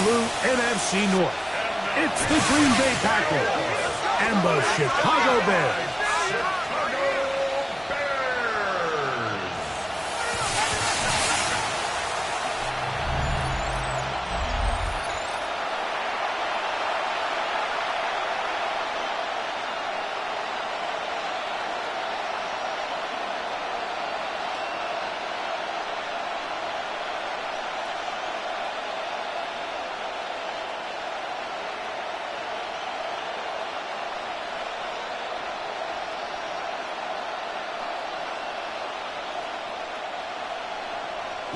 blue NFC North. It's the Green Bay Packers and the Chicago Bears.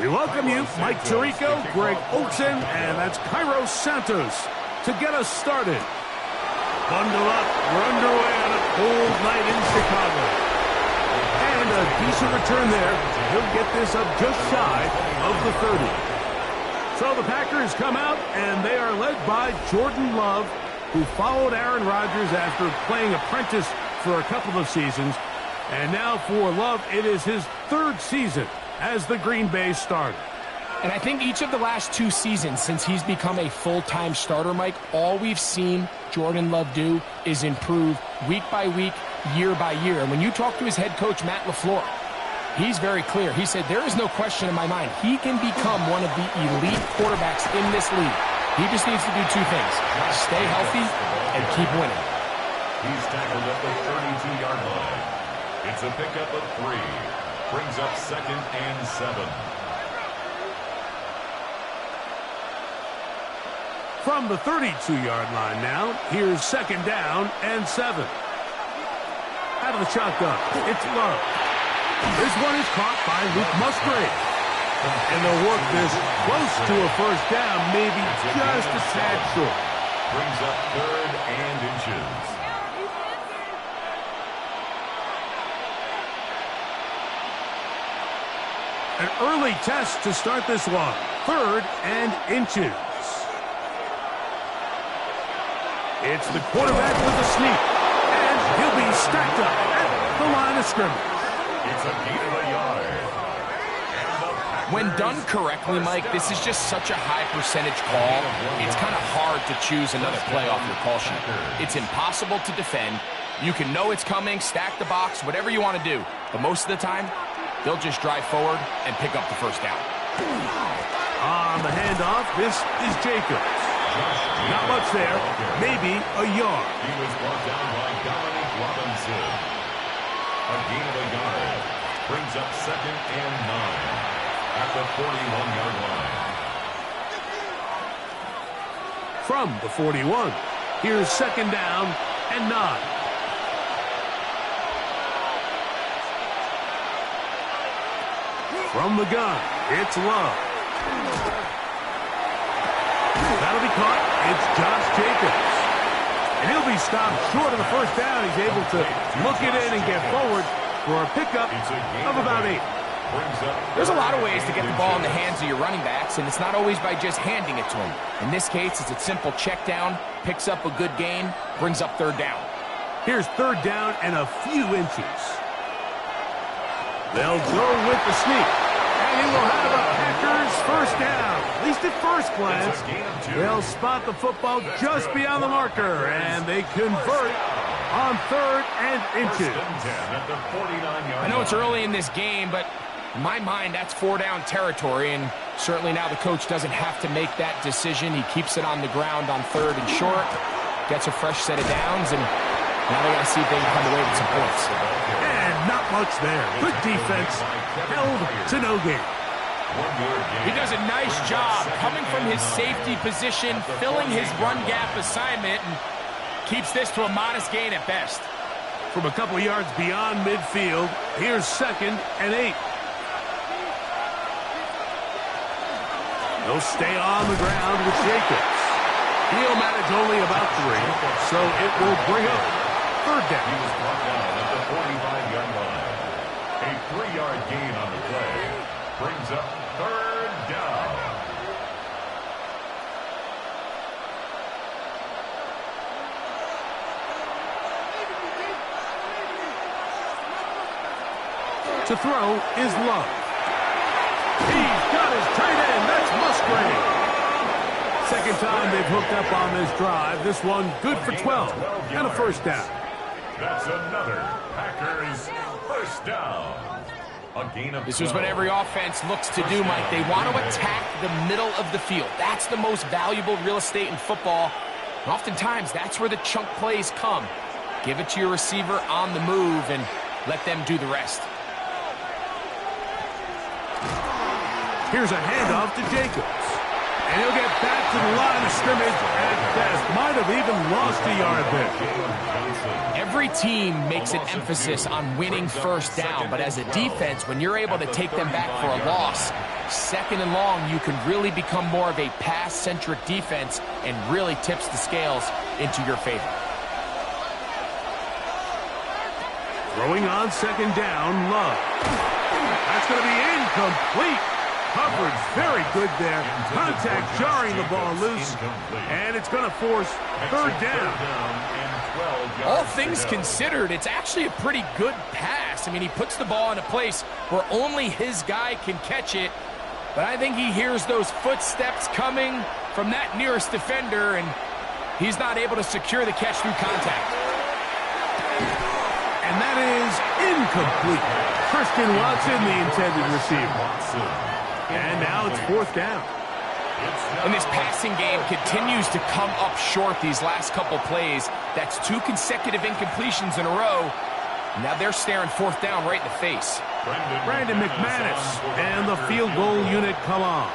We welcome you, Mike Tirico, Greg Olsen, and that's Cairo Santos to get us started. Bundle up, we're underway on a cold night in Chicago. And a decent return there. He'll get this up just shy of the 30. So the Packers come out, and they are led by Jordan Love, who followed Aaron Rodgers after playing apprentice for a couple of seasons. And now for Love, it is his third season as the Green Bay starter. And I think each of the last two seasons since he's become a full-time starter, Mike, all we've seen Jordan Love do is improve week by week, year by year. And when you talk to his head coach, Matt LaFleur, he's very clear. He said, there is no question in my mind. He can become one of the elite quarterbacks in this league. He just needs to do two things: stay healthy and keep winning. He's tackled at the 32-yard line. It's a pickup of 3. Brings up 2nd and 7. From the 32-yard line now, here's 2nd down and 7. Out of the shotgun, it's Love. This one is caught by Luke Musgrave. And they'll work this close to a first down, maybe just a tad short. Brings up 3rd and inches. An early test to start this one. 3rd and inches. It's the quarterback with the sneak. And he'll be stacked up at the line of scrimmage. It's a gain of a yard. When done correctly, Mike, this is just such a high percentage call. It's kind of hard to choose another play off your call sheet. It's impossible to defend. You can know it's coming, stack the box, whatever you want to do. But most of the time, they'll just drive forward and pick up the first down. On the handoff, this is Jacobs. Not much there, maybe a yard. He was brought down by Dominic Robinson. A gain of a yard. Brings up 2nd and 9 at the 41-yard line. From the 41, here's 2nd down and 9. From the gun, it's Love. That'll be caught. It's Josh Jacobs. And he'll be stopped short of the first down. He's able to look it in and get forward for a pickup of about 8. There's a lot of ways to get the ball in the hands of your running backs, and it's not always by just handing it to them. In this case, it's a simple check down, picks up a good gain, brings up 3rd down. Here's 3rd down and a few inches. They'll go with the sneak. And he will have a Packers first down. At least at first glance. They'll spot the football just beyond the marker. And they convert on 3rd and inches. I know it's early in this game, but in my mind, that's 4-down territory. And certainly now the coach doesn't have to make that decision. He keeps it on the ground on 3rd and short. Gets a fresh set of downs. And now they got to see if they can come away with some points. And not much there. Good defense. Held to no gain. He does a nice job coming from his safety position, filling his run gap assignment, and keeps this to a modest gain at best. From a couple yards beyond midfield, here's 2nd and 8. They'll stay on the ground with Jacobs. He'll manage only about 3, so it will bring up 3rd down. He was brought down at the 45-yard line. A 3-yard gain on the play brings up 3rd down. To throw is Love. He's got his tight end. That's Musgrave. Second time they've hooked up on this drive. This one good for 12 and a first down. That's another Packers first down. A gain of 12. This is what every offense looks to do, Mike. They want to attack the middle of the field. That's the most valuable real estate in football. And oftentimes, that's where the chunk plays come. Give it to your receiver on the move and let them do the rest. Here's a handoff to Jacobs. And he'll get back to the line of scrimmage at best. Might have even lost a yard there. Every team makes an emphasis on winning first down, but as a defense, when you're able to take them back for a loss, second and long, you can really become more of a pass-centric defense and really tips the scales into your favor. Throwing on second down, Love. That's going to be incomplete. Coverage very good there. Contact jarring the ball loose. And it's going to force third down. All things considered, it's actually a pretty good pass. I mean, he puts the ball in a place where only his guy can catch it. But I think he hears those footsteps coming from that nearest defender, and he's not able to secure the catch through contact. And that is incomplete. Christian Watson, the intended receiver. And now it's fourth down. And this passing game continues to come up short these last couple plays. That's 2 consecutive incompletions in a row. Now they're staring fourth down right in the face. Brandon McManus and the field goal unit come on.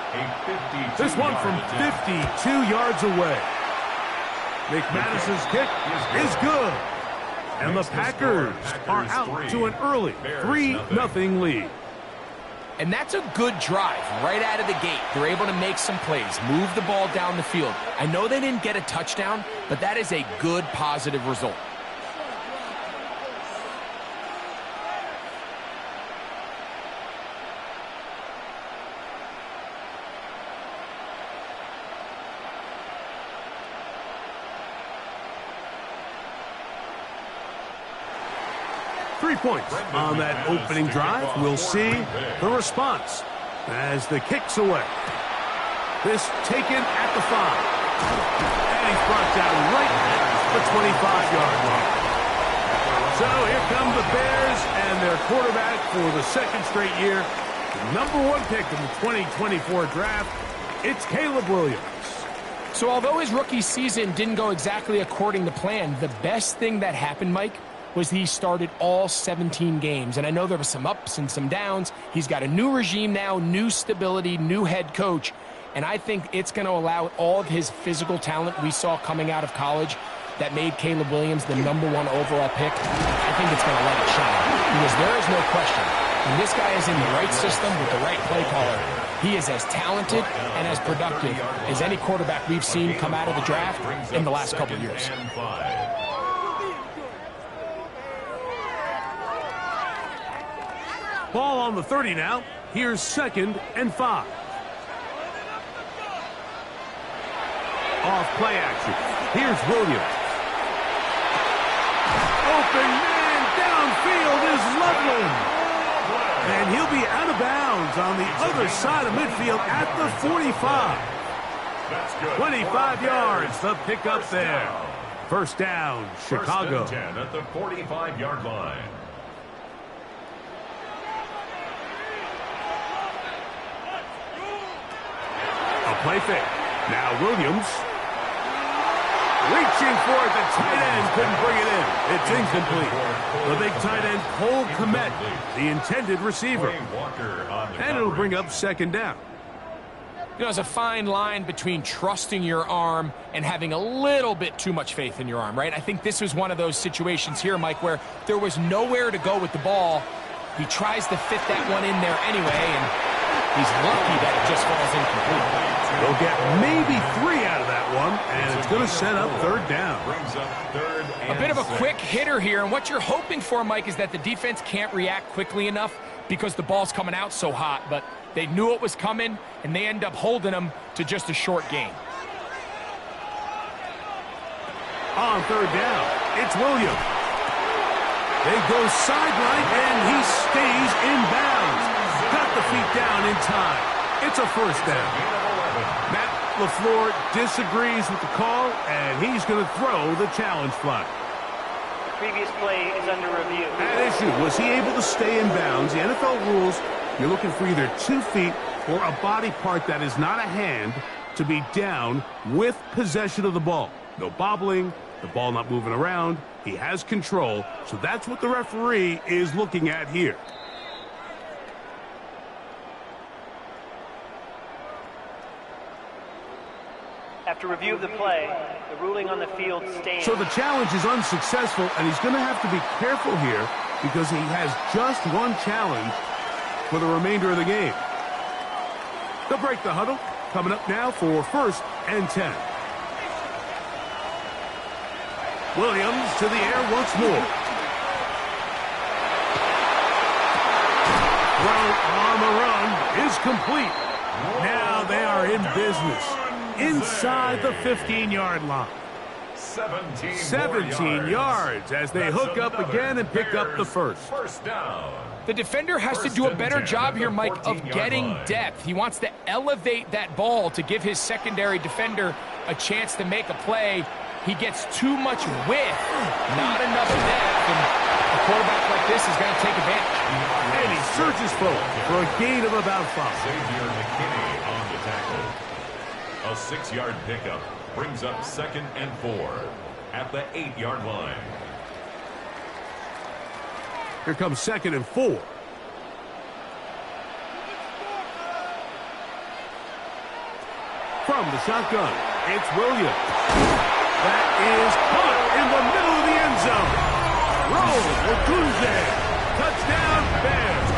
This one from 52 yards away. McManus's kick is good. And the Packers are out to an early 3-0 lead. And that's a good drive right out of the gate. They're able to make some plays, move the ball down the field. I know they didn't get a touchdown, but that is a good, positive result. Points on that opening drive. We'll see the response as the kick's away. This taken at the 5. And he's brought down right at the 25-yard line. So here come the Bears and their quarterback for the second straight year. The #1 pick in the 2024 draft. It's Caleb Williams. So although his rookie season didn't go exactly according to plan, the best thing that happened, Mike, was he started all 17 games. And I know there were some ups and some downs. He's got a new regime now, new stability, new head coach. And I think it's going to allow all of his physical talent we saw coming out of college that made Caleb Williams the #1 overall pick. I think it's going to let it shine. Because there is no question, when this guy is in the right system with the right play caller, he is as talented and as productive as any quarterback we've seen come out of the draft in the last couple of years. Ball on the 30 now. Here's 2nd and 5. Off play action. Here's Williams. Open man downfield is Loveland. And he'll be out of bounds on the other side of midfield at the 45. 25 yards, the pickup there. First down, Chicago. First and 10 at the 45-yard line. Play fake. Now Williams. Reaching for it. The tight end couldn't bring it in. It's incomplete. The big tight end, Cole Kmet, the intended receiver. And it'll bring up second down. You know, there's a fine line between trusting your arm and having a little bit too much faith in your arm, right? I think this was one of those situations here, Mike, where there was nowhere to go with the ball. He tries to fit that one in there anyway, and he's lucky that it just falls incomplete. They'll get maybe 3 out of that one, and it's going to set up third down. A bit of a quick hitter here, and what you're hoping for, Mike, is that the defense can't react quickly enough because the ball's coming out so hot, but they knew it was coming, and they end up holding them to just a short gain. On third down, it's Williams. They go sideline, and he stays in bounds. Got the feet down in time. It's a first down. Matt, LaFleur disagrees with the call, and he's going to throw the challenge flag. Previous play is under review. At issue, was he able to stay in bounds? The NFL rules, you're looking for either 2 feet or a body part that is not a hand to be down with possession of the ball. No bobbling, the ball not moving around. He has control, so that's what the referee is looking at here. After review of the play, the ruling on the field stands. So the challenge is unsuccessful, and he's going to have to be careful here because he has just one challenge for the remainder of the game. They'll break the huddle. Coming up now for 1st and 10. Williams to the air once more. Throw on the run is complete. Now they are in business inside the 15-yard line. 17 yards as they hook up again and pick up the first. First down. The defender has to do a better job here, Mike, of getting depth. He wants to elevate that ball to give his secondary defender a chance to make a play. He gets too much width, not enough depth, and a quarterback like this is going to take advantage. And he surges forward for a gain of about 5. Xavier McKinney on the tackle. A 6-yard pickup brings up 2nd and 4 at the 8-yard line. Here comes 2nd and 4. From the shotgun, it's Williams. That is caught in the middle of the end zone. Roll, Otunze. Touchdown, Bears.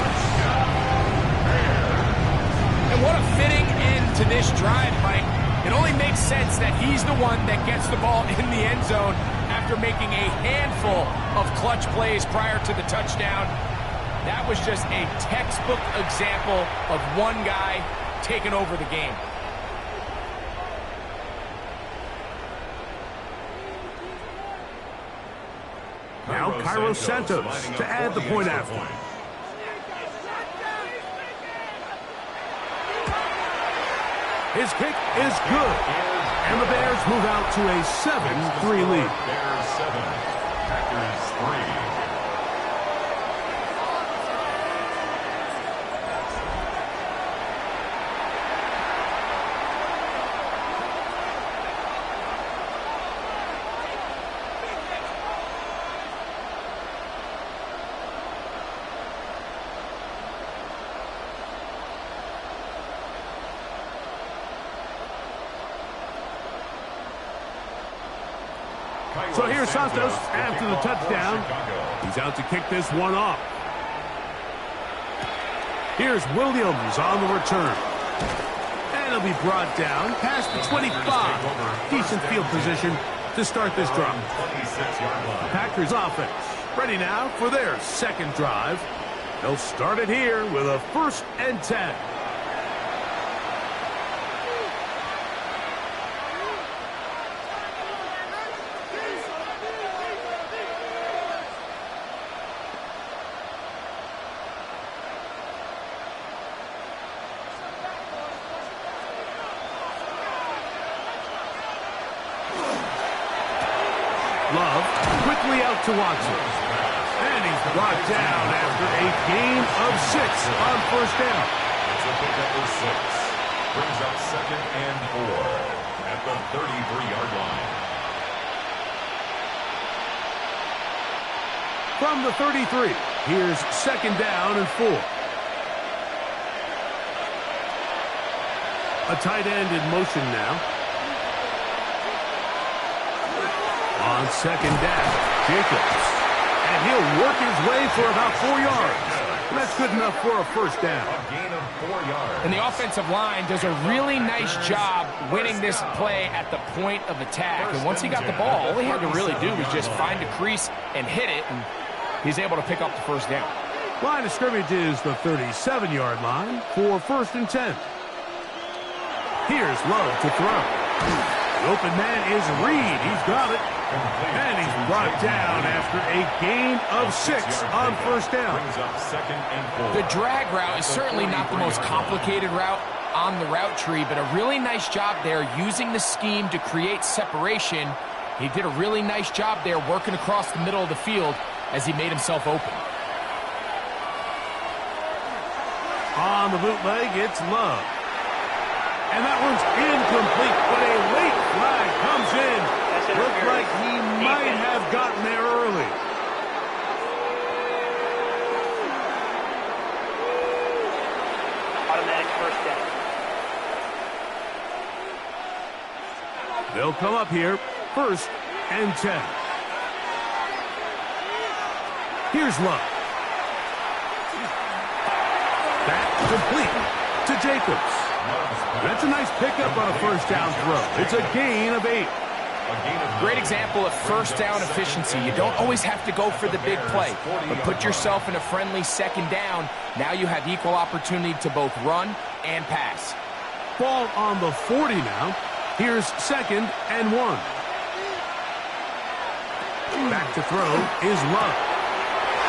And what a fitting end to this drive, Mike. It only makes sense that he's the one that gets the ball in the end zone after making a handful of clutch plays prior to the touchdown. That was just a textbook example of one guy taking over the game. Now Cairo Santos to add the point after. His kick is good. And the Bears move out to a 7-3 lead. Bears 7, Packers 3. So here's Santos after the touchdown. He's out to kick this one off. Here's Williams on the return. And he'll be brought down past the 25. Decent field position to start this drive. Packers offense ready now for their second drive. They'll start it here with a 1st and 10. Love quickly out to Watson. And he's brought down after a gain of 6 on 1st down. It's a pickup of 6. Brings up 2nd and 4 at the 33-yard line. From the 33, here's 2nd down and 4. A tight end in motion now. On 2nd down, Jacobs. And he'll work his way for about 4 yards. And that's good enough for a 1st down. A gain of 4 yards. And the offensive line does a really nice job winning this play at the point of attack. And once he got the ball, all he had to really do was just find a crease and hit it, and he's able to pick up the 1st down. Line of scrimmage is the 37-yard line for 1st and 10. Here's Love to throw. The open man is Reed. He's got it. And he's brought down after a gain of 6 on 1st down. Brings up 2nd and 4. The drag route is certainly not the most complicated route, on the route tree, but a really nice job there using the scheme to create separation. He did a really nice job there working across the middle of the field as he made himself open. On the bootleg, it's Love. And that one's incomplete, but a late flag comes in. Looks like he might have gotten there early. Automatic first down. They'll come up here, 1st and 10. Here's Love. That complete to Jacobs. That's a nice pickup on a first down throw. It's a gain of 8. Great example of first down efficiency. You don't always have to go for the big play, but put yourself in a friendly second down. Now you have equal opportunity to both run and pass. Ball on the 40 now. Here's 2nd and 1. Back to throw is Love.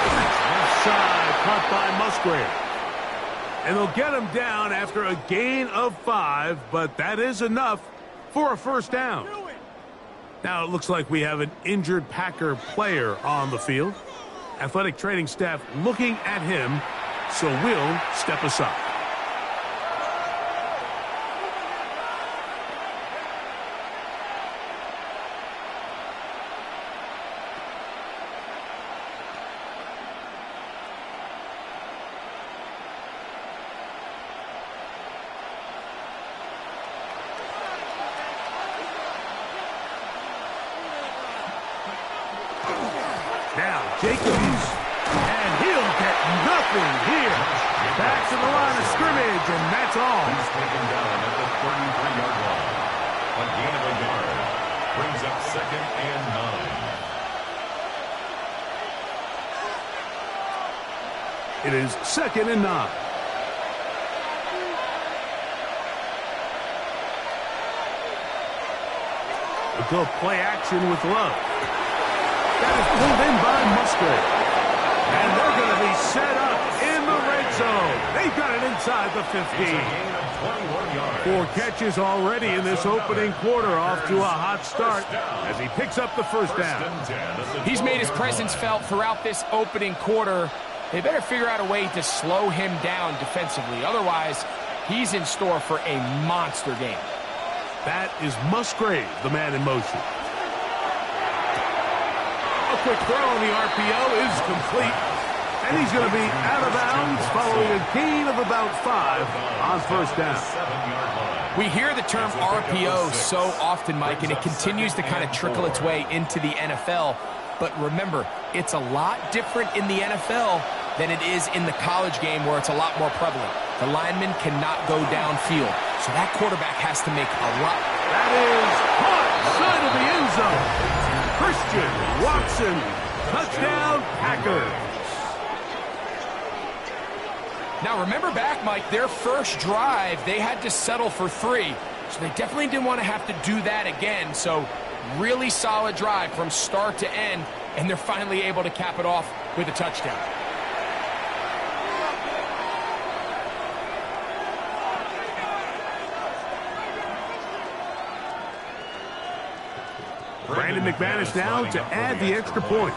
Left side, caught by Musgrave. And they'll get him down after a gain of 5, but that is enough for a first down. Now it looks like we have an injured Packer player on the field. Athletic training staff looking at him, so we'll step aside. Now, Jacobs, and he'll get nothing here. Back to the line of scrimmage, and that's all. He's taken down at the 33-yard line. A gain of a yard brings up 2nd and 9. It is 2nd and 9. We'll go play action with Love. That is pulled in by Musgrave. And they're going to be set up in the red zone. They've got it inside the 15. 4 catches already in this opening quarter, off to a hot start as he picks up the first down. He's made his presence felt throughout this opening quarter. They better figure out a way to slow him down defensively. Otherwise, he's in store for a monster game. That is Musgrave, the man in motion. A quick throw on the RPO is complete. And he's going to be out of bounds following a gain of about 5 on first down. We hear the term RPO so often, Mike, and it continues to kind of trickle its way into the NFL. But remember, it's a lot different in the NFL than it is in the college game where it's a lot more prevalent. The lineman cannot go downfield, so that quarterback has to make a lot. That is caught side of the end zone. Christian Watson, touchdown Packers. Now remember back, Mike, their first drive, they had to settle for 3. So they definitely didn't want to have to do that again. So really solid drive from start to end, and they're finally able to cap it off with a touchdown. Brandon McManus now to add the extra point.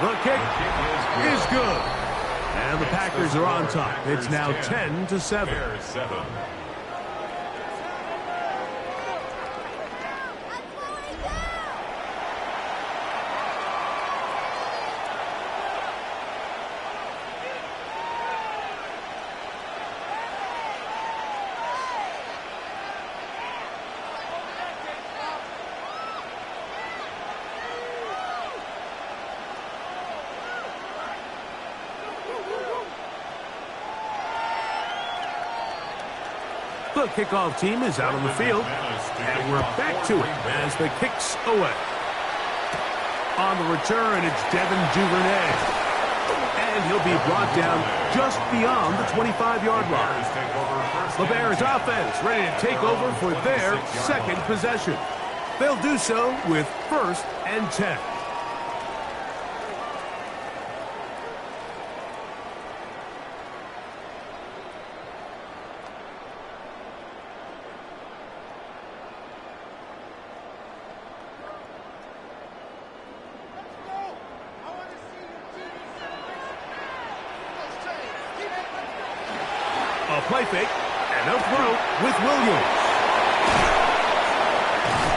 The kick is good. And the Packers are on top. It's now 10-7. The kickoff team is out on the field, and we're back to it as the kick's away. On the return, it's Devin Duvernay, and he'll be brought down just beyond the 25-yard line. The Bears offense ready to take over for their second possession. They'll do so with 1st and 10. A play fake, and they'll throw with Williams.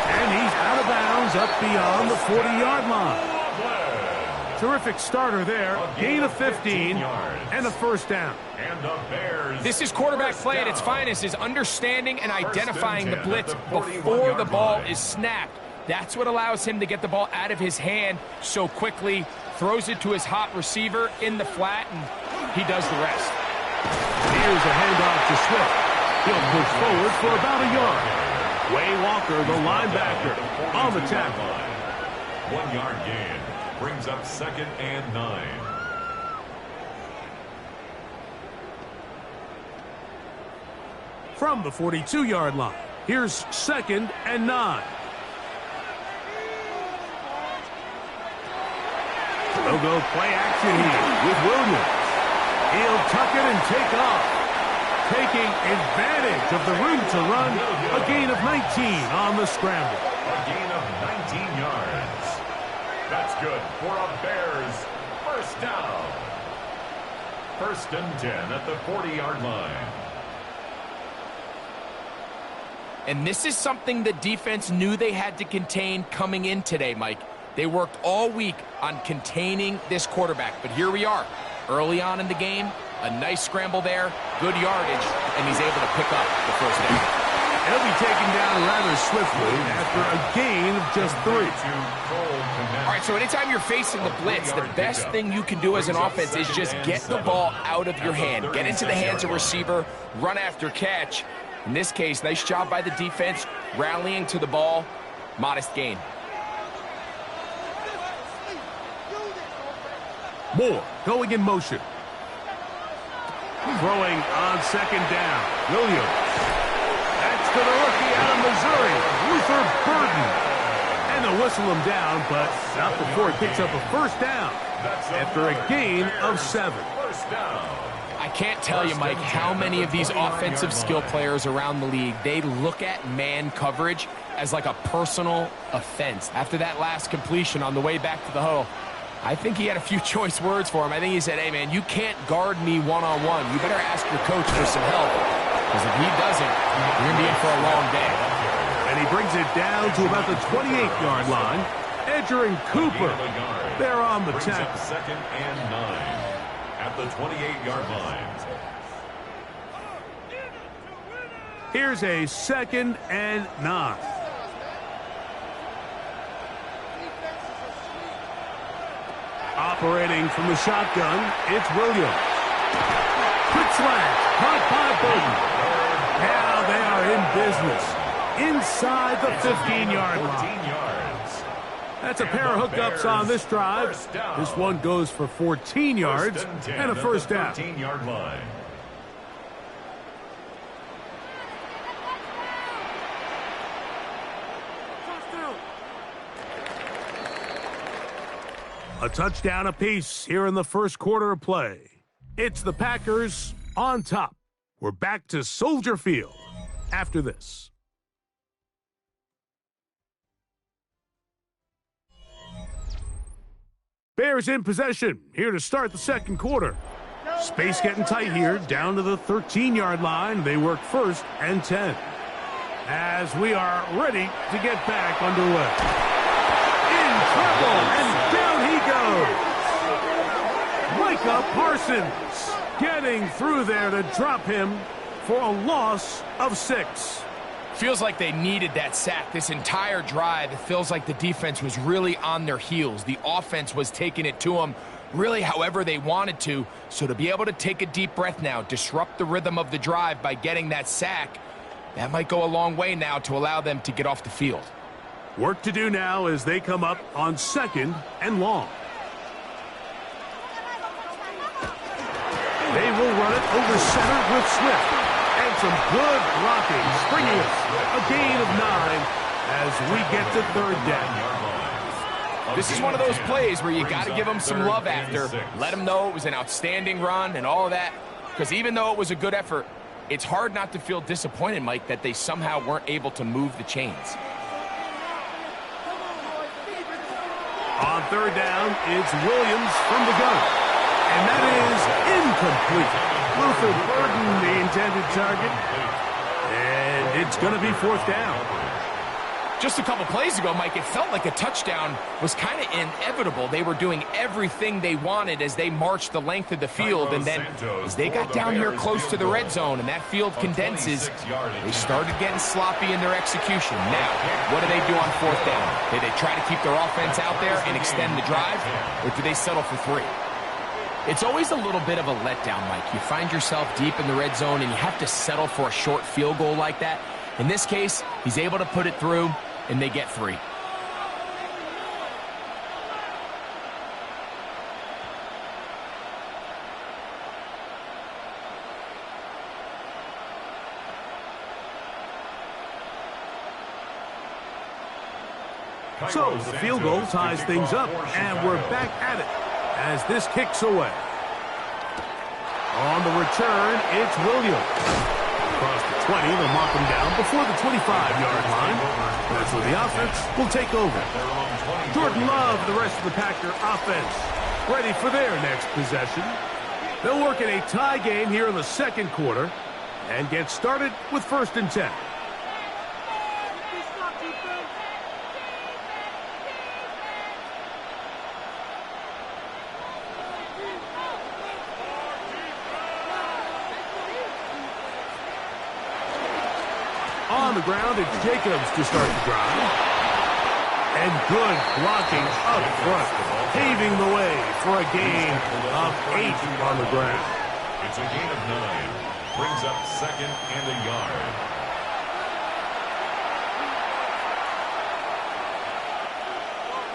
And he's out of bounds up beyond the 40-yard line. Terrific starter there. Gain of 15 and a first down. This is quarterback play at its finest, is understanding and identifying the blitz before the ball is snapped. That's what allows him to get the ball out of his hand so quickly, throws it to his hot receiver in the flat, and he does the rest. Here's a handoff to Swift. He'll push forward for about a yard. Way Walker, the linebacker, on the tackle. 1 yard gain brings up 2nd and 9. From the 42-yard line, here's 2nd and 9. They'll go play action here with Williams. He'll tuck it and take off. Taking advantage of the room to run. A gain of 19 on the scramble. A gain of 19 yards. That's good for a Bears first down. 1st and 10 at the 40-yard line. And this is something the defense knew they had to contain coming in today, Mike. They worked all week on containing this quarterback, but here we are. Early on in the game, a nice scramble there, good yardage, and he's able to pick up the first down. He'll be taken down rather swiftly after a gain of just 3. All right, so anytime you're facing the blitz, the best thing you can do as an offense is just get the ball out of your hand. Get into the hands of receiver, run after catch. In this case, nice job by the defense, rallying to the ball, modest gain. Moore going in motion. Throwing on 2nd down. Williams. That's to the rookie out of Missouri, Luther Burden. And they'll whistle him down, but not before he picks up a first down after a gain of 7. I can't tell you, Mike, how many of these offensive skill players around the league, they look at man coverage as like a personal offense. After that last completion on the way back to the huddle, I think he had a few choice words for him. I think he said, hey, man, you can't guard me one-on-one. You better ask your coach for some help. Because if he doesn't, you're going to be in for a long day. And he brings it down to about the 28-yard line. Edger and Cooper, they're on the tackle. 2nd and 9 at the 28-yard line. Here's a 2nd and 9. Operating from the shotgun, it's Williams. Quick slant, caught by Bowden. Now they are in business. Inside the 15-yard line. That's a pair of hookups on this drive. This one goes for 14 yards and a first down. 13-yard line. A touchdown apiece here in the first quarter of play. It's the Packers on top. We're back to Soldier Field after this. Bears in possession here to start the second quarter. Space getting tight here, down to the 13-yard line. They work 1st and 10. As we are ready to get back underway. In trouble, and down he goes. Micah Parsons getting through there to drop him for a loss of 6. Feels like they needed that sack this entire drive. It feels like the defense was really on their heels. The offense was taking it to them really however they wanted to. So to be able to take a deep breath now, disrupt the rhythm of the drive by getting that sack, that might go a long way now to allow them to get off the field. Work to do now as they come up on 2nd and long. They will run it over center with Swift. And some good blocking, bringing us a gain of 9 as we get to 3rd down. This is one of those plays where you got to give them some love after. Let them know it was an outstanding run and all of that. Because even though it was a good effort, it's hard not to feel disappointed, Mike, that they somehow weren't able to move the chains. On 3rd down, it's Williams from the gun. And that is incomplete. Luther Burden, the intended target. And it's going to be fourth down. Just a couple plays ago, Mike, it felt like a touchdown was kind of inevitable. They were doing everything they wanted as they marched the length of the field, and then as they got down here close to the red zone and that field condenses, they started getting sloppy in their execution. Now, what do they do on fourth down? Do they try to keep their offense out there and extend the drive, or do they settle for 3? It's always a little bit of a letdown, Mike. You find yourself deep in the red zone and you have to settle for a short field goal like that. In this case, he's able to put it through, and they get 3. So the field goal ties things up, and we're back at it as this kicks away. On the return, it's Williams. Across the 20, they'll mark him down before the 25-yard line. That's where the offense will take over. Jordan Love, the rest of the Packer offense, ready for their next possession. They'll work in a tie game here in the second quarter and get started with 1st and 10. On the ground, it's Jacobs to start the drive. And good blocking up front, paving the way for a gain of 8 on the ground. It's a gain of 9. Brings up 2nd and a yard.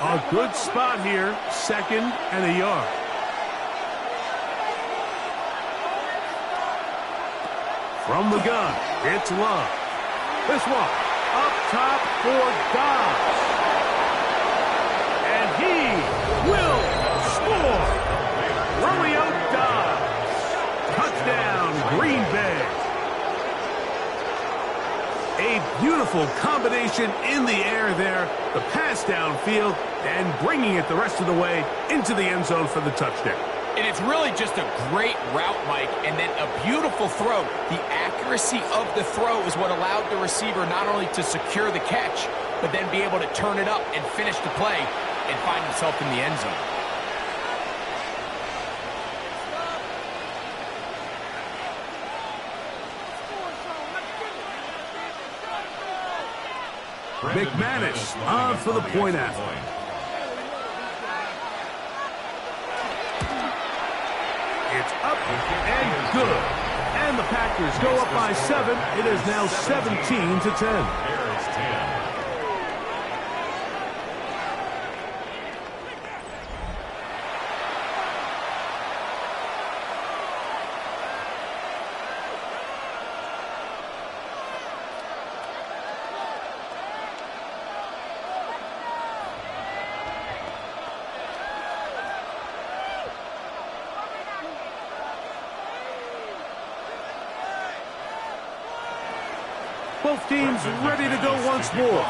A good spot here, 2nd and a yard. From the gun, it's Love. This one, up top for Dobbs. And he will score. Romeo Dobbs. Touchdown, Green Bay. A beautiful combination in the air there. The pass downfield and bringing it the rest of the way into the end zone for the touchdown. And it's really just a great route, Mike, and then a beautiful throw. The accuracy of the throw is what allowed the receiver not only to secure the catch, but then be able to turn it up and finish the play and find himself in the end zone. McManus on for the point after. It's up and good. And the Packers go up by 7. It is now 17-10. Both teams ready to go once more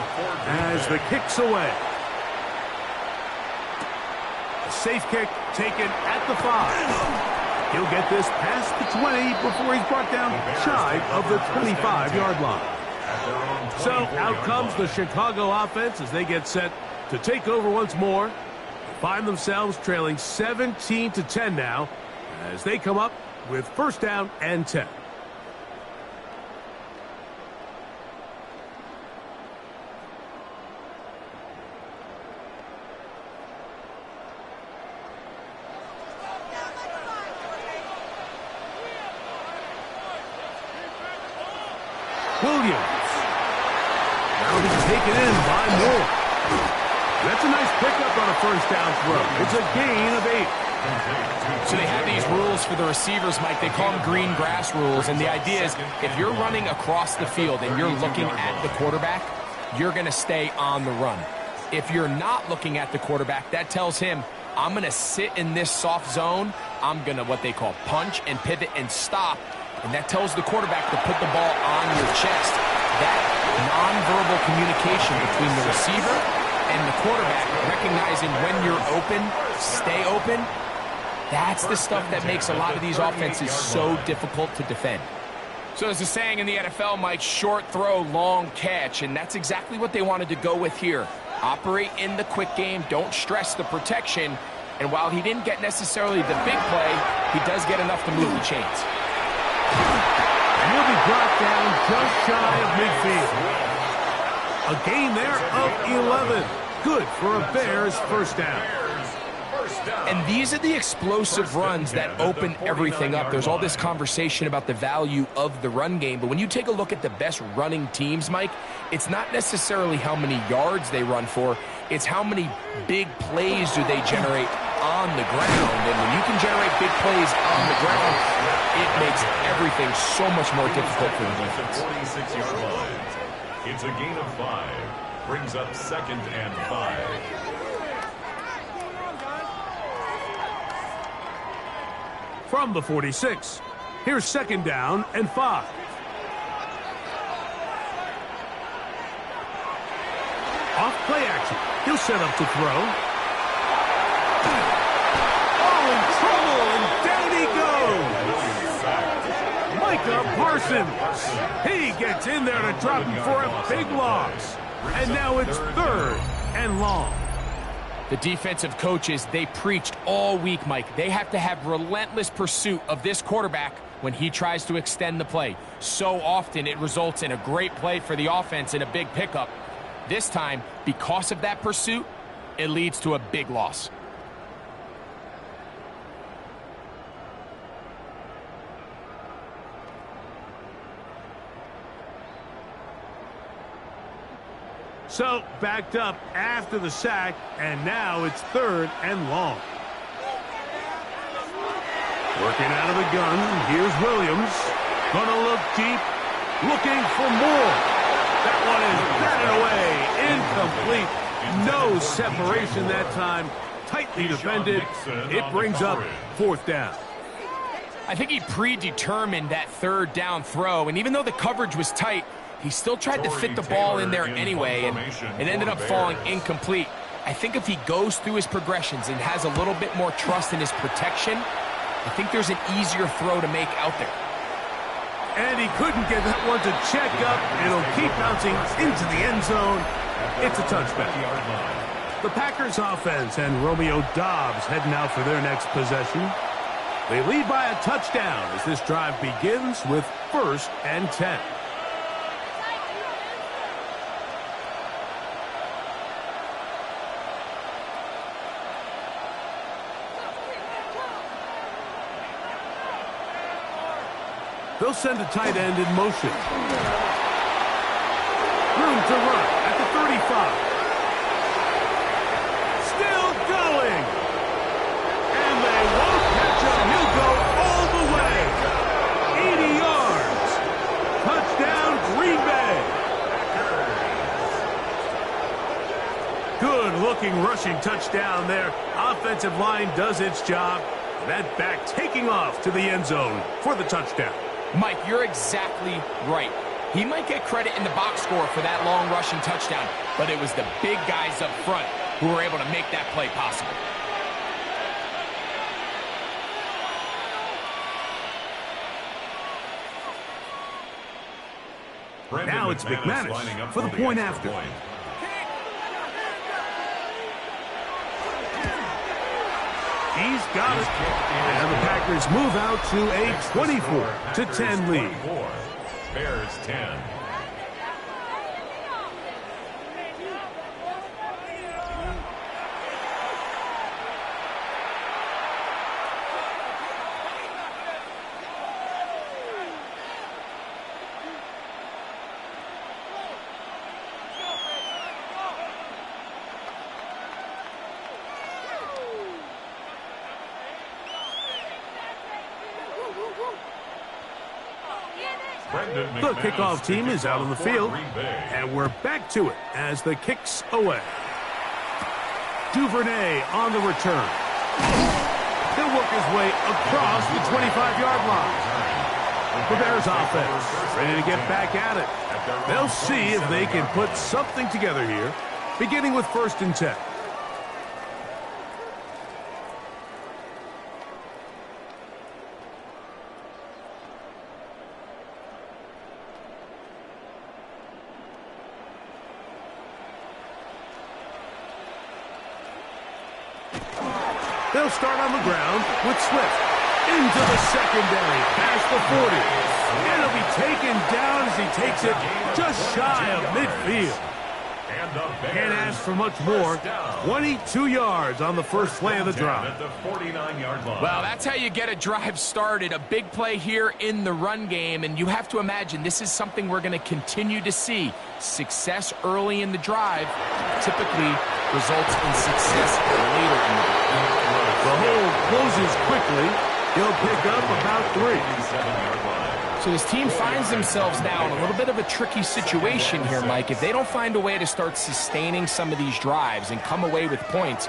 as the kick's away. A safe kick taken at the 5. He'll get this past the 20 before he's brought down shy of the 25-yard line. So out comes the Chicago offense as they get set to take over once more. Find themselves trailing 17-10 now as they come up with 1st down and 10. Williams. Now he's taken in by Moore. That's a nice pickup on a 1st down throw. It's a gain of 8. So they have these rules for the receivers, Mike. They call them green grass rules. And the idea is if you're running across the field and you're looking at the quarterback, you're going to stay on the run. If you're not looking at the quarterback, that tells him, I'm going to sit in this soft zone. I'm going to what they call punch and pivot and stop. And that tells the quarterback to put the ball on your chest. That nonverbal communication between the receiver and the quarterback, recognizing when you're open, stay open, That's the stuff that makes a lot of these offenses so difficult to defend. So there's a saying in the NFL, Mike, short throw, long catch, and that's exactly what they wanted to go with here. Operate in the quick game, don't stress the protection, and while he didn't get necessarily the big play, he does get enough to move the chains. And he'll be brought down just shy of midfield. A gain there of 11. Good for a Bears first down. And these are the explosive runs that open everything up. There's all this conversation about the value of the run game, but when you take a look at the best running teams, Mike, it's not necessarily how many yards they run for, it's how many big plays do they generate on the ground. And when you can generate big plays on the ground, it makes everything so much more difficult for the defense. 46-yard line. It's a gain of 5. Brings up 2nd and 5. From the 46, here's 2nd down and 5. Off play action. He'll set up to throw. Oh, in trouble, and down he goes. Micah Parsons. He gets in there to drop him for a big loss. And now it's 3rd and long. The defensive coaches, they preached all week, Mike. They have to have relentless pursuit of this quarterback when he tries to extend the play. So often it results in a great play for the offense and a big pickup. This time, because of that pursuit, it leads to a big loss. So, backed up after the sack, and now it's 3rd and long. Working out of the gun, here's Williams. Gonna look deep, looking for more. That one is batted away, incomplete. No separation that time, tightly defended. It brings up 4th down. I think he predetermined that 3rd down throw, and even though the coverage was tight, he still tried to fit the ball in there anyway, and it ended up falling incomplete. I think if he goes through his progressions and has a little bit more trust in his protection, I think there's an easier throw to make out there. And he couldn't get that one to check up. It'll keep bouncing into the end zone. It's a touchback. The Packers offense and Romeo Doubs heading out for their next possession. They lead by a touchdown as this drive begins with 1st and 10. They'll send a tight end in motion. Room to run at the 35. Still going. And they won't catch him. He'll go all the way. 80 yards. Touchdown, Green Bay. Good-looking rushing touchdown there. Offensive line does its job. That back taking off to the end zone for the touchdown. Mike, you're exactly right. He might get credit in the box score for that long rushing touchdown, but it was the big guys up front who were able to make that play possible. Now it's McManus for the point after. He's got it. And the Packers move out to a 24-10 lead. Bears 10. The kickoff team is out on the field, and we're back to it as the kick's away. Duvernay on the return. He'll work his way across the 25-yard line. The Bears offense ready to get back at it. They'll see if they can put something together here, beginning with 1st and 10. They'll start on the ground with Swift. Into the secondary, past the 40. And he'll be taken down as he takes it just shy of midfield. Can't ask for much more. 22 yards on the first play of the drive. Well, that's how you get a drive started. A big play here in the run game, and you have to imagine this is something we're going to continue to see. Success early in the drive typically results in success later in the drive. The hole closes quickly. He'll pick up about 3. So this team finds themselves now in a little bit of a tricky situation here, Mike. If they don't find a way to start sustaining some of these drives and come away with points,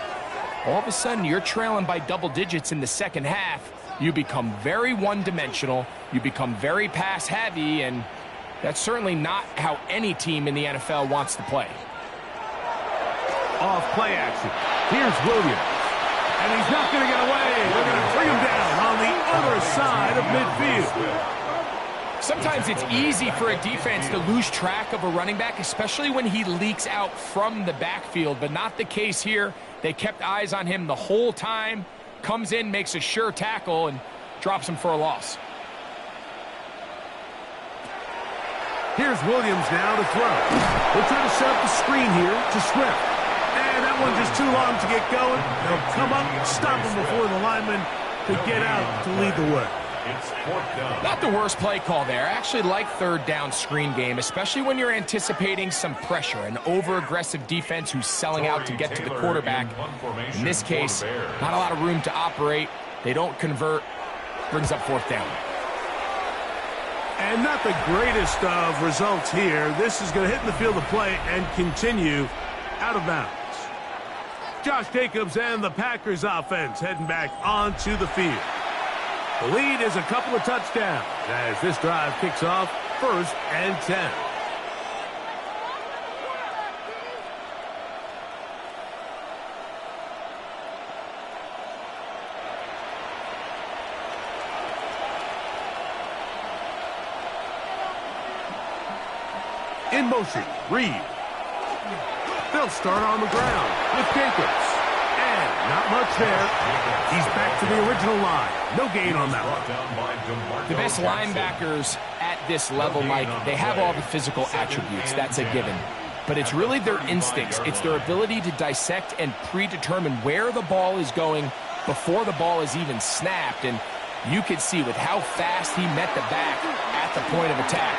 all of a sudden you're trailing by double digits in the second half. You become very one-dimensional. You become very pass-heavy, and that's certainly not how any team in the NFL wants to play. Off play action. Here's Williams. And he's not going to get away. They're going to bring him down on the other side of midfield. Sometimes it's easy for a defense to lose track of a running back, especially when he leaks out from the backfield, but not the case here. They kept eyes on him the whole time. Comes in, makes a sure tackle, and drops him for a loss. Here's Williams now to throw. They'll try to set up the screen here to Swift. And that one's just too long to get going. They'll come up and stop him before the lineman could get out to lead the way. It's 4th down. Not the worst play call there. I actually like third down screen game, especially when you're anticipating some pressure, an over-aggressive defense who's selling out to get to the quarterback. In this case, not a lot of room to operate. They don't convert. Brings up 4th down. And not the greatest of results here. This is going to hit in the field of play and continue out of bounds. Josh Jacobs and the Packers offense heading back onto the field. The lead is a couple of touchdowns as this drive kicks off 1st and 10. In motion, Reed. They'll start on the ground with Jacobs. And not much there. He's back to the original line. No gain on that one. The best linebackers at this level, Mike, they have all the physical attributes. That's a given. But it's really their instincts. It's their ability to dissect and predetermine where the ball is going before the ball is even snapped. And you could see with how fast he met the back at the point of attack,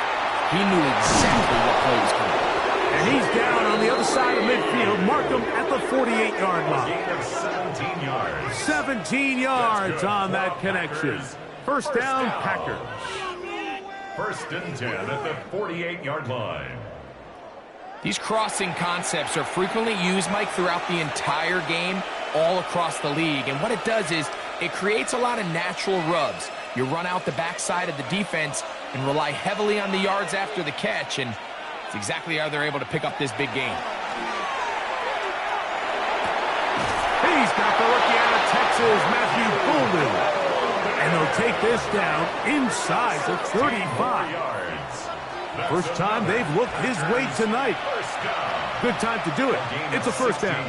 he knew exactly what play was coming. And he's down on the other side of midfield. Mark him at the 48-yard line. Gain of 17 yards. 17 yards on that connection. First down, Packers. 1st and 10 at the 48-yard line. These crossing concepts are frequently used, Mike, throughout the entire game, all across the league. And what it does is it creates a lot of natural rubs. You run out the backside of the defense and rely heavily on the yards after the catch, and it's exactly how they're able to pick up this big gain. He's got the rookie out of Texas, Matthew Golden. And they'll take this down inside the 35. First time they've looked his way tonight. Good time to do it. It's a first down.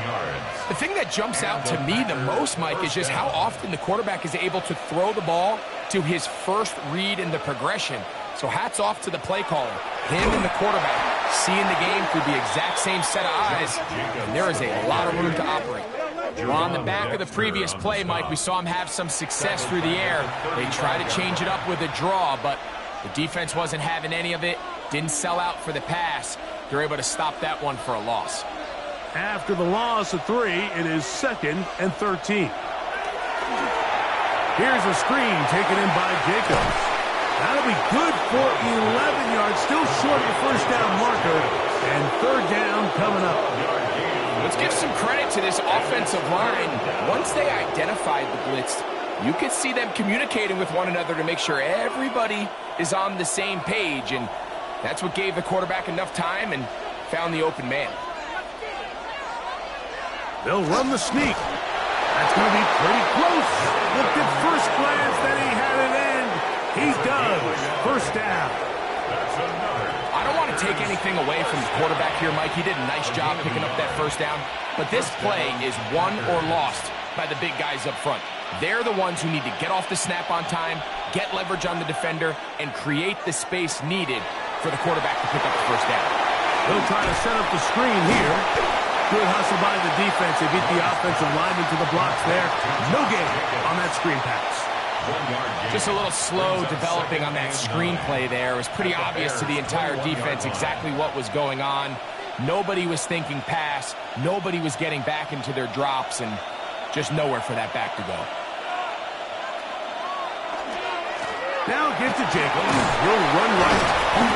The thing that jumps out to me the most, Mike, is just how often the quarterback is able to throw the ball to his first read in the progression. So hats off to the play caller. Him and the quarterback seeing the game through the exact same set of eyes, and there is a lot of room to operate. Well, on the back of the previous play, Mike, we saw him have some success through the air. They tried to change it up with a draw, but the defense wasn't having any of it, didn't sell out for the pass. They're able to stop that one for a loss. After the loss of 3, it is 2nd and 13. Here's a screen taken in by Jacobs. That'll be good for 11 yards, still short of the first down marker, and 3rd down coming up. Let's give some credit to this offensive line. Once they identified the blitz, you could see them communicating with one another to make sure everybody is on the same page, and that's what gave the quarterback enough time and found the open man. They'll run the sneak. That's going to be pretty close. Looked at first glance that he had it end. He does. First down. I don't want to take anything away from the quarterback here, Mike. He did a nice job picking up that first down. But this play is won or lost by the big guys up front. They're the ones who need to get off the snap on time, get leverage on the defender, and create the space needed for the quarterback to pick up the first down. They'll try to set up the screen here. Good hustle by the defense. They beat the offensive lineman to the blocks there. No gain on that screen pass. Just a little slow developing on that screen play there. It was pretty obvious to the entire defense exactly what was going on. Nobody was thinking pass. Nobody was getting back into their drops, and just nowhere for that back to go. Now give to Jacobs. He'll run right.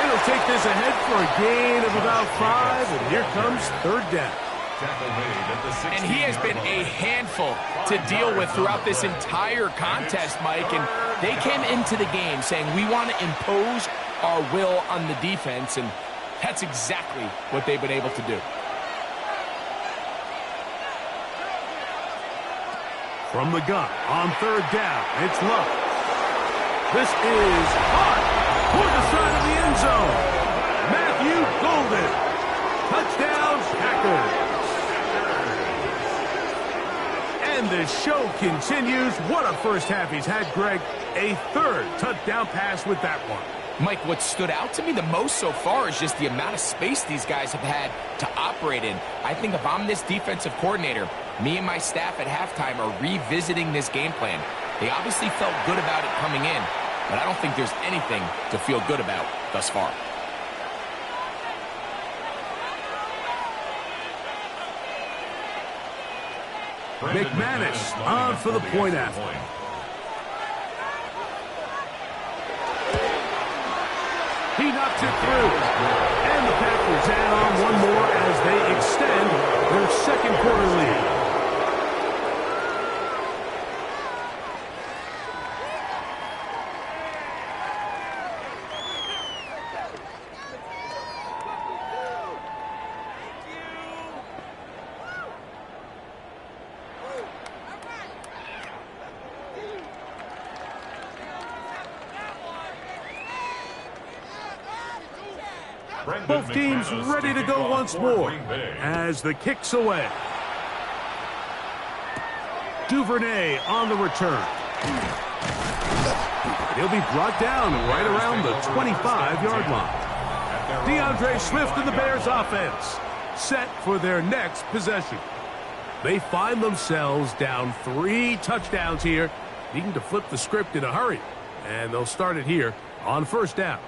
He'll take this ahead for a gain of about 5, and here comes third down. And he has been a handful to deal with throughout this entire contest, Mike. And they came into the game saying, we want to impose our will on the defense, and that's exactly what they've been able to do. From the gun on third down, it's Love. This is hot toward the side of the end zone. Matthew Golden. Touchdown, Packers. And the show continues. What a first half he's had, Greg. A third touchdown pass with that one. Mike, what stood out to me the most so far is just the amount of space these guys have had to operate in. I think if I'm this defensive coordinator, me and my staff at halftime are revisiting this game plan. They obviously felt good about it coming in, but I don't think there's anything to feel good about thus far. McManus on for the point after. He knocks it through. And the Packers add on one more as they extend their second quarter lead. Both teams ready to go once more as the kick's away. Duvernay on the return. He'll be brought down right around the 25-yard line. DeAndre Swift and the Bears offense set for their next possession. They find themselves down 3 touchdowns here, needing to flip the script in a hurry. And they'll start it here on first down.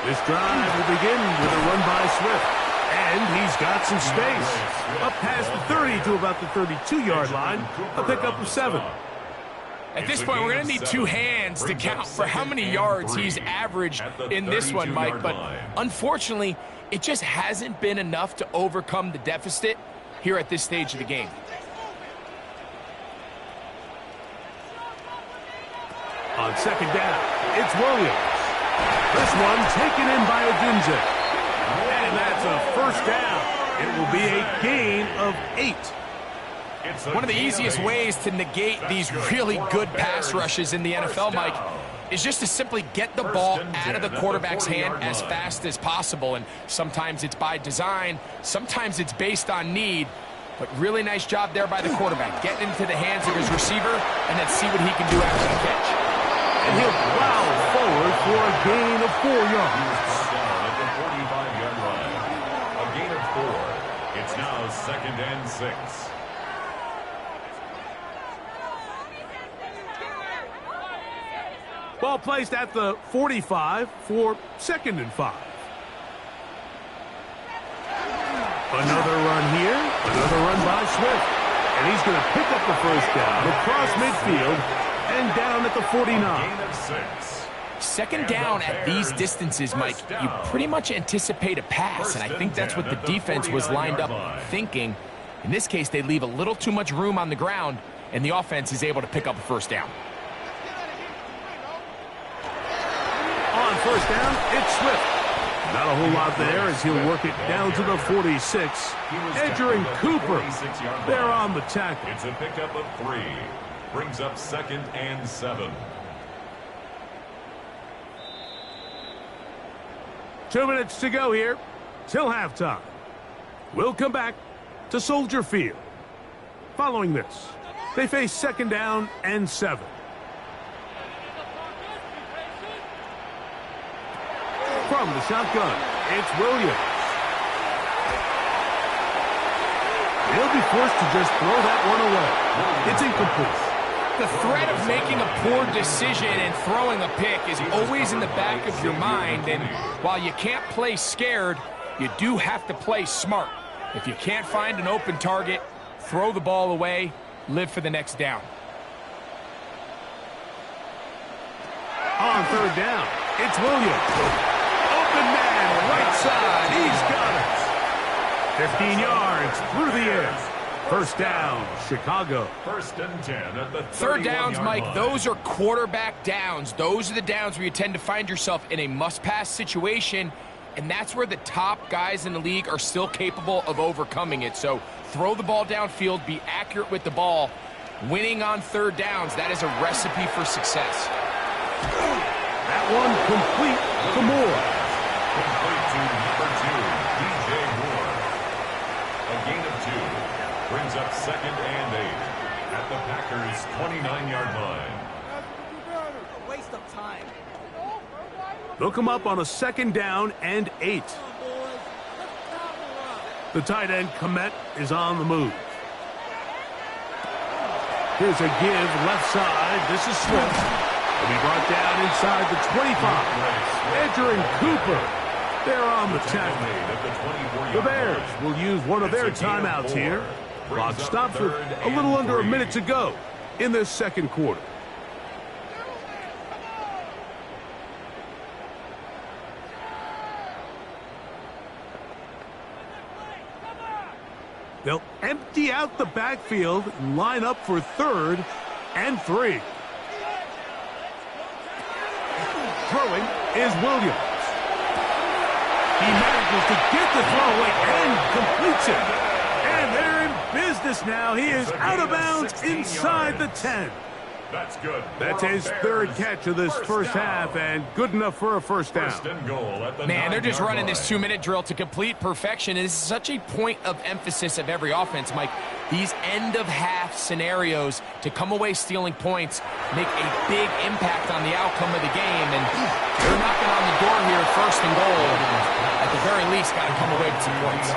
This drive will begin with a run by Swift. And he's got some space. Up past the 30 to about the 32-yard line. A pickup of 7. At this point, we're going to need 2 hands to count for how many yards he's averaged in this one, Mike. But unfortunately, it just hasn't been enough to overcome the deficit here at this stage of the game. On second down, it's Williams. This one taken in by Odunze. And that's a first down. It will be a gain of 8. One of the easiest ways to negate these really good pass rushes in the NFL, Mike, is just to simply get the ball out of the quarterback's hand as fast as possible. And sometimes it's by design, sometimes it's based on need. But really nice job there by the quarterback. Getting into the hands of his receiver and then see what he can do after the catch. And he'll plow forward for a gain of 4 yards. At the 45-yard line. A gain of 4. It's now 2nd and 6. Ball placed at the 45 for 2nd and 5. Another run here. Another run by Swift. And he's going to pick up the first down across midfield and down at the 49. Gain of 6. Second down at these distances, Mike, you pretty much anticipate a pass, and I think that's what the defense was lined up thinking. In this case, they leave a little too much room on the ground, and the offense is able to pick up a first down. On first down, it's Swift. Not a whole lot there as he'll work it down to the 46. Edger and Cooper, they're on the tackle. It's a pickup of 3. Brings up 2nd and 7. 2 minutes to go here till halftime. We'll come back to Soldier Field. Following this, they face 2nd down and 7. From the shotgun, it's Williams. He'll be forced to just throw that one away. It's incomplete. The threat of making a poor decision and throwing a pick is always in the back of your mind, and while you can't play scared, you do have to play smart. If you can't find an open target, throw the ball away, live for the next down. On 3rd down, it's Williams. Open man, right side, he's got it. 15 yards through the air. 1st down, Chicago. 1st and 10 at the 3rd downs, Mike, line. those are quarterback downs. Those are the downs where you tend to find yourself in a must-pass situation, and that's where the top guys in the league are still capable of overcoming it. So throw the ball downfield, be accurate with the ball. Winning on 3rd downs, that is a recipe for success. That one complete to Moore. Complete to number 2, DJ Moore. A gain of 2. Brings up 2nd and 8 at the Packers' 29-yard line. Waste of time. They'll come up on a 2nd down and 8. The tight end, Komet, is on the move. Here's a give left side. This is Swift. He'll be brought down inside the 25. Edger and Cooper, they're on the tackle. The Bears will use one of their timeouts here. Clock stops with a little under a minute to go in this 2nd quarter. They'll empty out the backfield and line up for 3rd and 3. Throwing is Williams. He manages to get the throw away and completes it. And they're in business now. He is out of bounds inside the 10. That's good. That's his 3rd catch of this 1st half, and good enough for a 1st down. 1st and goal at the Man, they're just 9-yard running line. this 2-minute drill to complete perfection. And this is such a point of emphasis of every offense, Mike. These end-of-half scenarios to come away stealing points make a big impact on the outcome of the game. And they're knocking on the door here, 1st and goal. At the very least, got to come away with some points.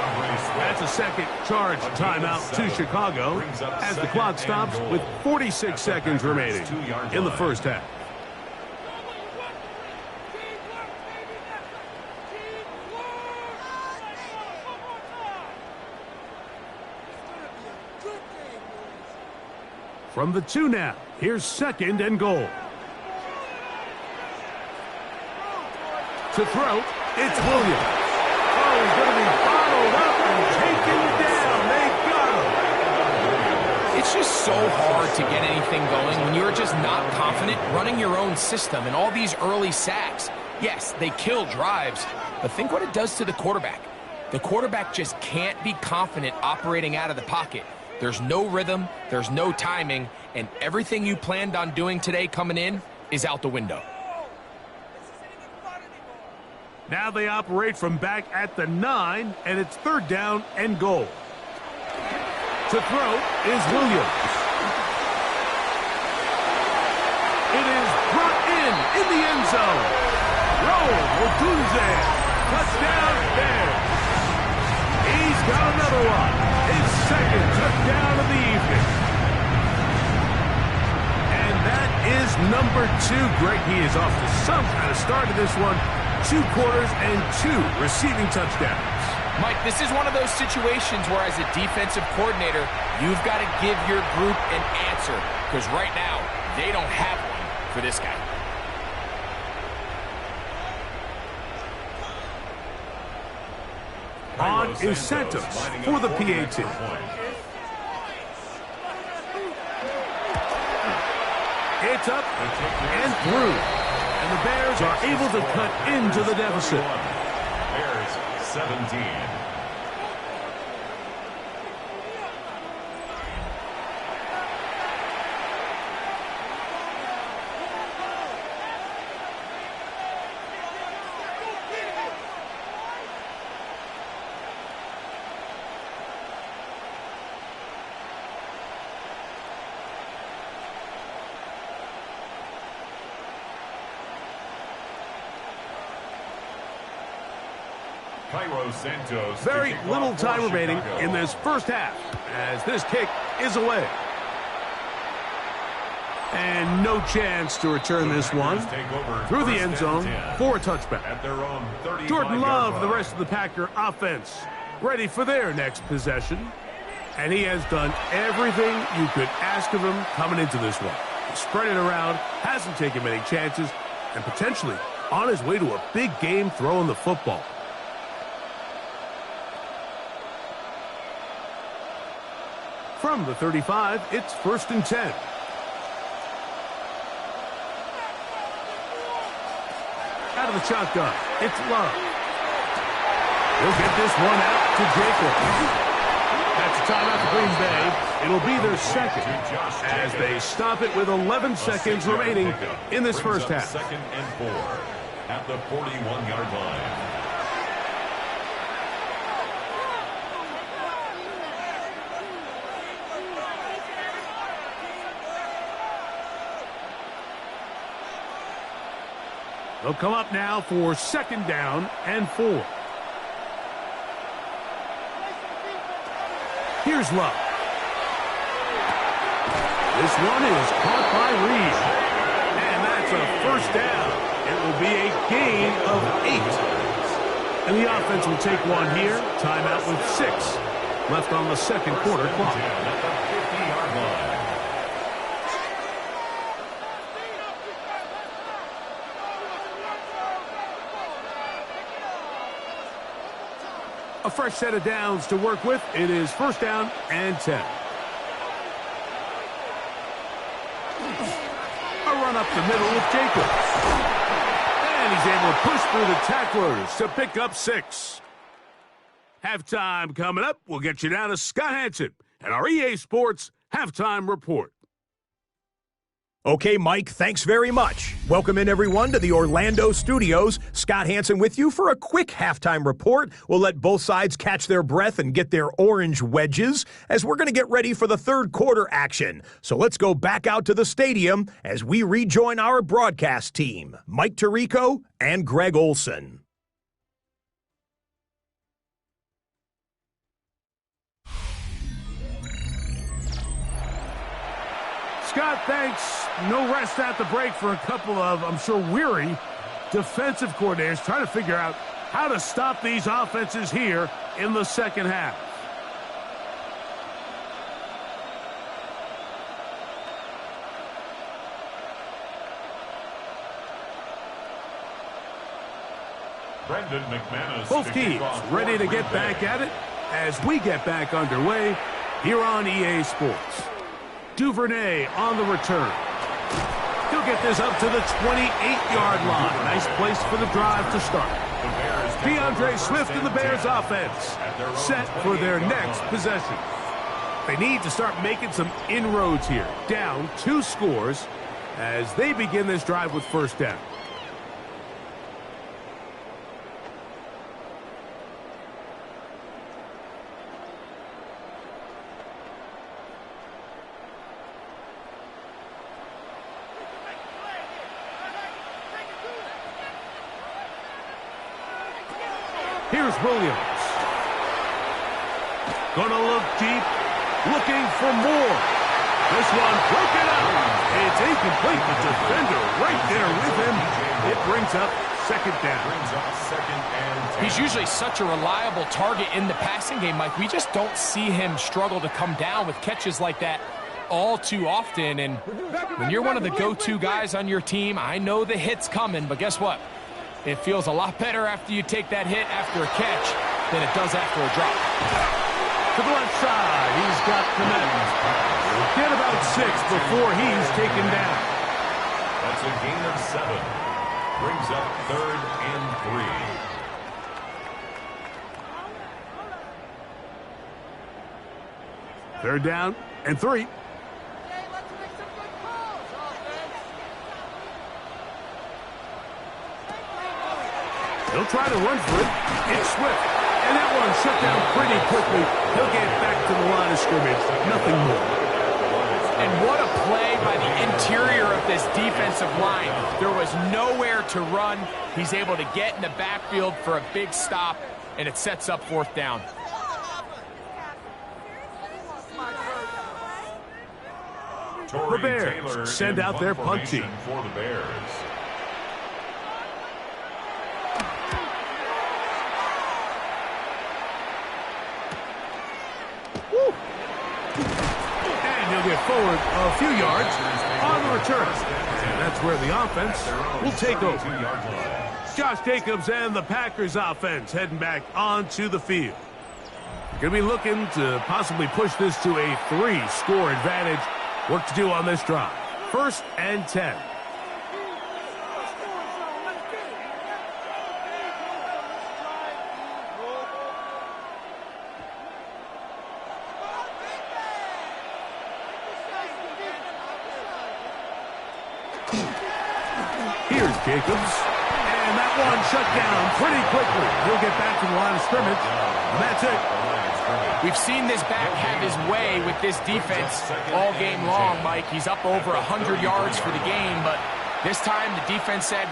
That's a 2nd charge timeout to Chicago as the clock stops with 46 seconds remaining in the 1st half. From the 2 now, here's 2nd and goal. To throw, it's Williams. Oh, he's going to be bottled up and taken down. They got him. It's just so hard to get anything going when you're just not confident running your own system. And all these early sacks, yes, they kill drives, but think what it does to the quarterback. The quarterback just can't be confident operating out of the pocket. There's no rhythm, there's no timing, and everything you planned on doing today coming in is out the window. Now they operate from back at the 9, and it's 3rd down and goal. To throw is Williams. It is brought in the end zone. Roll, Odunze. Touchdown, Bears. He's got another one. His 2nd touchdown of the evening. And that is number 2. Greg, he is off to some kind of start to this one. 2 quarters and 2 receiving touchdowns. Mike, this is one of those situations where as a defensive coordinator, you've got to give your group an answer, because right now, they don't have one for this guy. On is Santos for the PAT. It's up and through. And the Bears are able to cut into the deficit. 17. Cairo Santos. Very little time remaining in this first half as this kick is away. And no chance to return this one through the end zone for a touchback. At their own 35-yard Jordan Love, the line. rest of the Packer offense, ready for their next possession. And he has done everything you could ask of him coming into this one. He's spread it around, hasn't taken many chances, and potentially on his way to a big game throwing the football. From the 35, it's 1st and 10. Out of the shotgun, it's Love. He'll get this one out to Jacobs. That's a timeout to Green Bay. It'll be their second as they stop it with 11 seconds remaining in this first half. 2nd and 4 at the 41-yard line. They'll come up now for 2nd down and 4. Here's Love. This one is caught by Reed. And that's a 1st down. It will be a gain of 8. And the offense will take one here. Timeout with 6 left on the 2nd quarter clock. At the 50-yard line. A fresh set of downs to work with. It is 1st down and 10. A run up the middle with Jacobs. And he's able to push through the tacklers to pick up 6. Halftime coming up. We'll get you down to Scott Hanson and our EA Sports Halftime Report. Okay, Mike, thanks very much. Welcome in, everyone, to the Orlando studios. Scott Hanson with you for a quick halftime report. We'll let both sides catch their breath and get their orange wedges as we're going to get ready for the 3rd quarter action. So let's go back out to the stadium as we rejoin our broadcast team, Mike Tirico and Greg Olson. Scott, thanks. No rest at the break for a couple of, I'm sure, weary defensive coordinators trying to figure out how to stop these offenses here in the second half. Brendan McManus. Both teams ready to get back at it as we get back underway here on EA Sports. Duvernay on the return. He'll get this up to the 28-yard line. Nice place for the drive to start. DeAndre Swift and the Bears offense set for their next possession. They need to start making some inroads here. Down 2 scores as they begin this drive with 1st down. Here's Williams. Gonna look deep, looking for more. This one broken up. It's incomplete. The defender right there with him. It brings up 2nd down. He's usually such a reliable target in the passing game, Mike. We just don't see him struggle to come down with catches like that all too often. And when you're one of the go-to guys on your team, I know the hit's coming, but guess what? It feels a lot better after you take that hit after a catch than it does after a drop. To the left side, he's got Clement. He'll get about 6 before he's taken down. That's a gain of 7. Brings up 3rd and 3. Third down and 3. He'll try to run for it. It's Swift. And that one shut down pretty quickly. He'll get back to the line of scrimmage. Nothing more. And what a play by the interior of this defensive line. There was nowhere to run. He's able to get in the backfield for a big stop, and it sets up fourth down. The Bears send out their punt team. For the Bears. And he'll get forward a few yards on the return. And that's where the offense will take over. Josh Jacobs and the Packers offense heading back onto the field. Going to be looking to possibly push this to a 3-score advantage. Work to do on this drive. 1st and 10. Here's Jacobs. And that one shut down pretty quickly. He'll get back to the line of scrimmage. And that's it. We've seen this back have his way with this defense all game long, Mike. He's up over 100 yards for the game, but this time the defense said,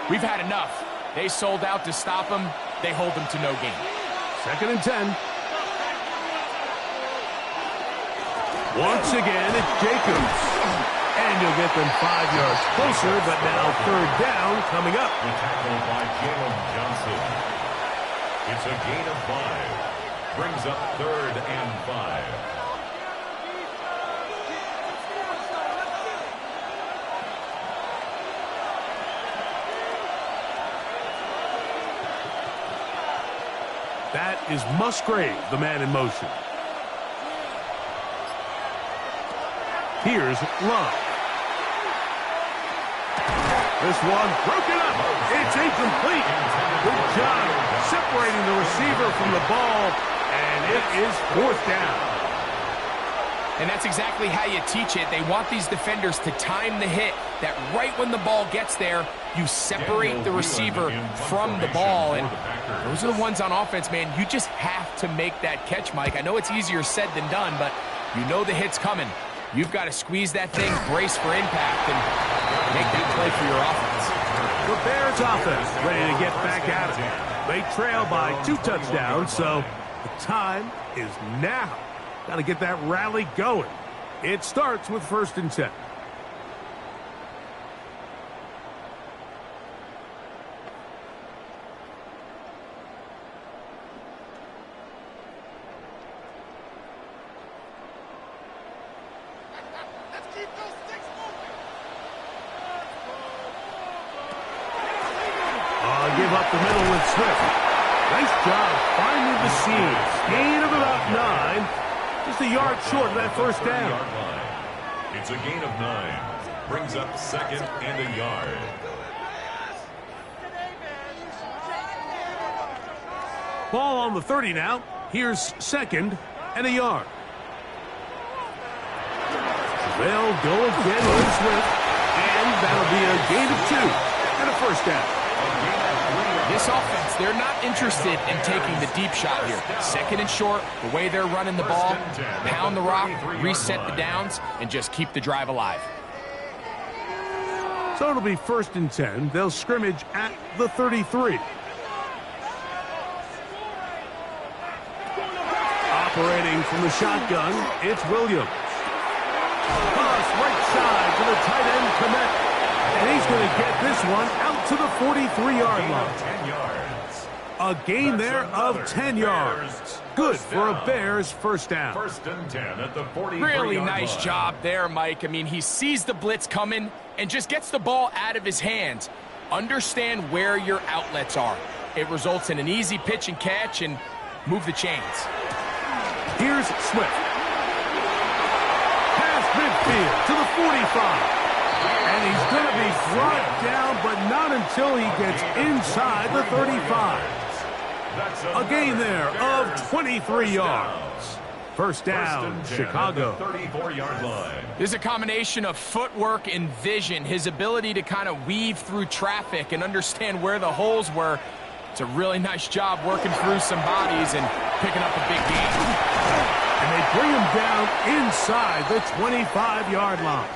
we've had enough. They sold out to stop him. They hold him to no gain. 2nd and 10. Once again, it's Jacobs. And you'll get them 5 yards closer, but now 3rd down coming up. The tackle by Jalen Johnson. It's a gain of 5. Brings up 3rd and 5. That is Musgrave, the man in motion. Here's Love. This one broken up. It's incomplete. Good job separating the receiver from the ball, and it is 4th down. And that's exactly how you teach it. They want these defenders to time the hit, that right when the ball gets there, you separate the receiver from the ball. And those are the ones on offense, man. You just have to make that catch, Mike. I know it's easier said than done, but you know the hit's coming. You've got to squeeze that thing, brace for impact, and make that play for your offense. The Bears offense ready to get back at it. They trail by 2 touchdowns, so the time is now. Got to get that rally going. It starts with 1st and 10. Give up the middle with Swift. Nice job finding the seams. Gain of about 9. Just a yard short of that 1st down. It's a gain of 9. Brings up 2nd and a yard. Ball on the 30 now. Here's 2nd and a yard. They'll go again with Swift. And that'll be a gain of 2 and a 1st down. This offense, they're not interested in taking the deep shot here. 2nd and short, the way they're running the ball, pound the rock, reset the downs, and just keep the drive alive. So it'll be 1st and 10. They'll scrimmage at the 33. Operating from the shotgun, it's Williams. Pass right side to the tight end, Kmet. And he's going to get this one out to the 43-yard line. 10 yards. A gain there of 10 yards. Good for a Bears 1st down. 1st and 10 at the 43-yard line. Really nice job there, Mike. I mean, he sees the blitz coming and just gets the ball out of his hands. Understand where your outlets are. It results in an easy pitch and catch and move the chains. Here's Swift. Past midfield to the 45. And he's going to be brought down, but not until he gets inside the 35. A gain there of 23 yards. First down, Chicago. 34-yard line. This is a combination of footwork and vision, his ability to kind of weave through traffic and understand where the holes were. It's a really nice job working through some bodies and picking up a big gain. And they bring him down inside the 25-yard line.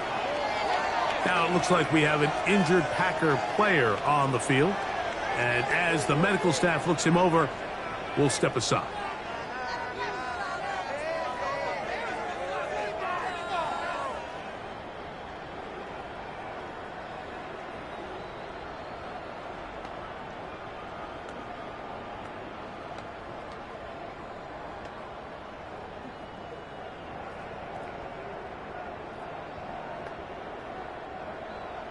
Now it looks like we have an injured Packer player on the field. And as the medical staff looks him over, we'll step aside.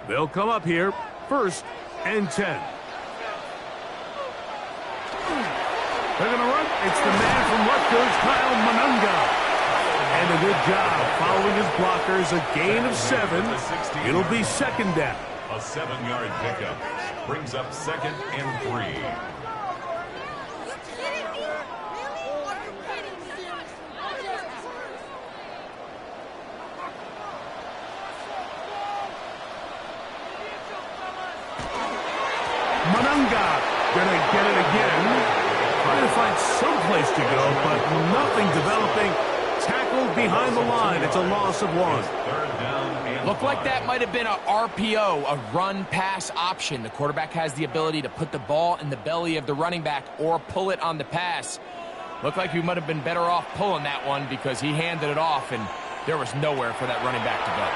They'll come up here, 1st and 10. They're going to run. It's the man from Rutgers, Kyle Monunga. And a good job following his blockers, a gain of 7. It'll be 2nd down. A 7-yard pickup brings up 2nd and 3. Monunga gonna get it again. Trying to find some place to go, but nothing developing. Tackled behind the line. It's a loss of 1. 3rd down and Looked like 5. that might have been a RPO, a run-pass option. The quarterback has the ability to put the ball in the belly of the running back or pull it on the pass. Looked like we might have been better off pulling that one because he handed it off, and there was nowhere for that running back to go.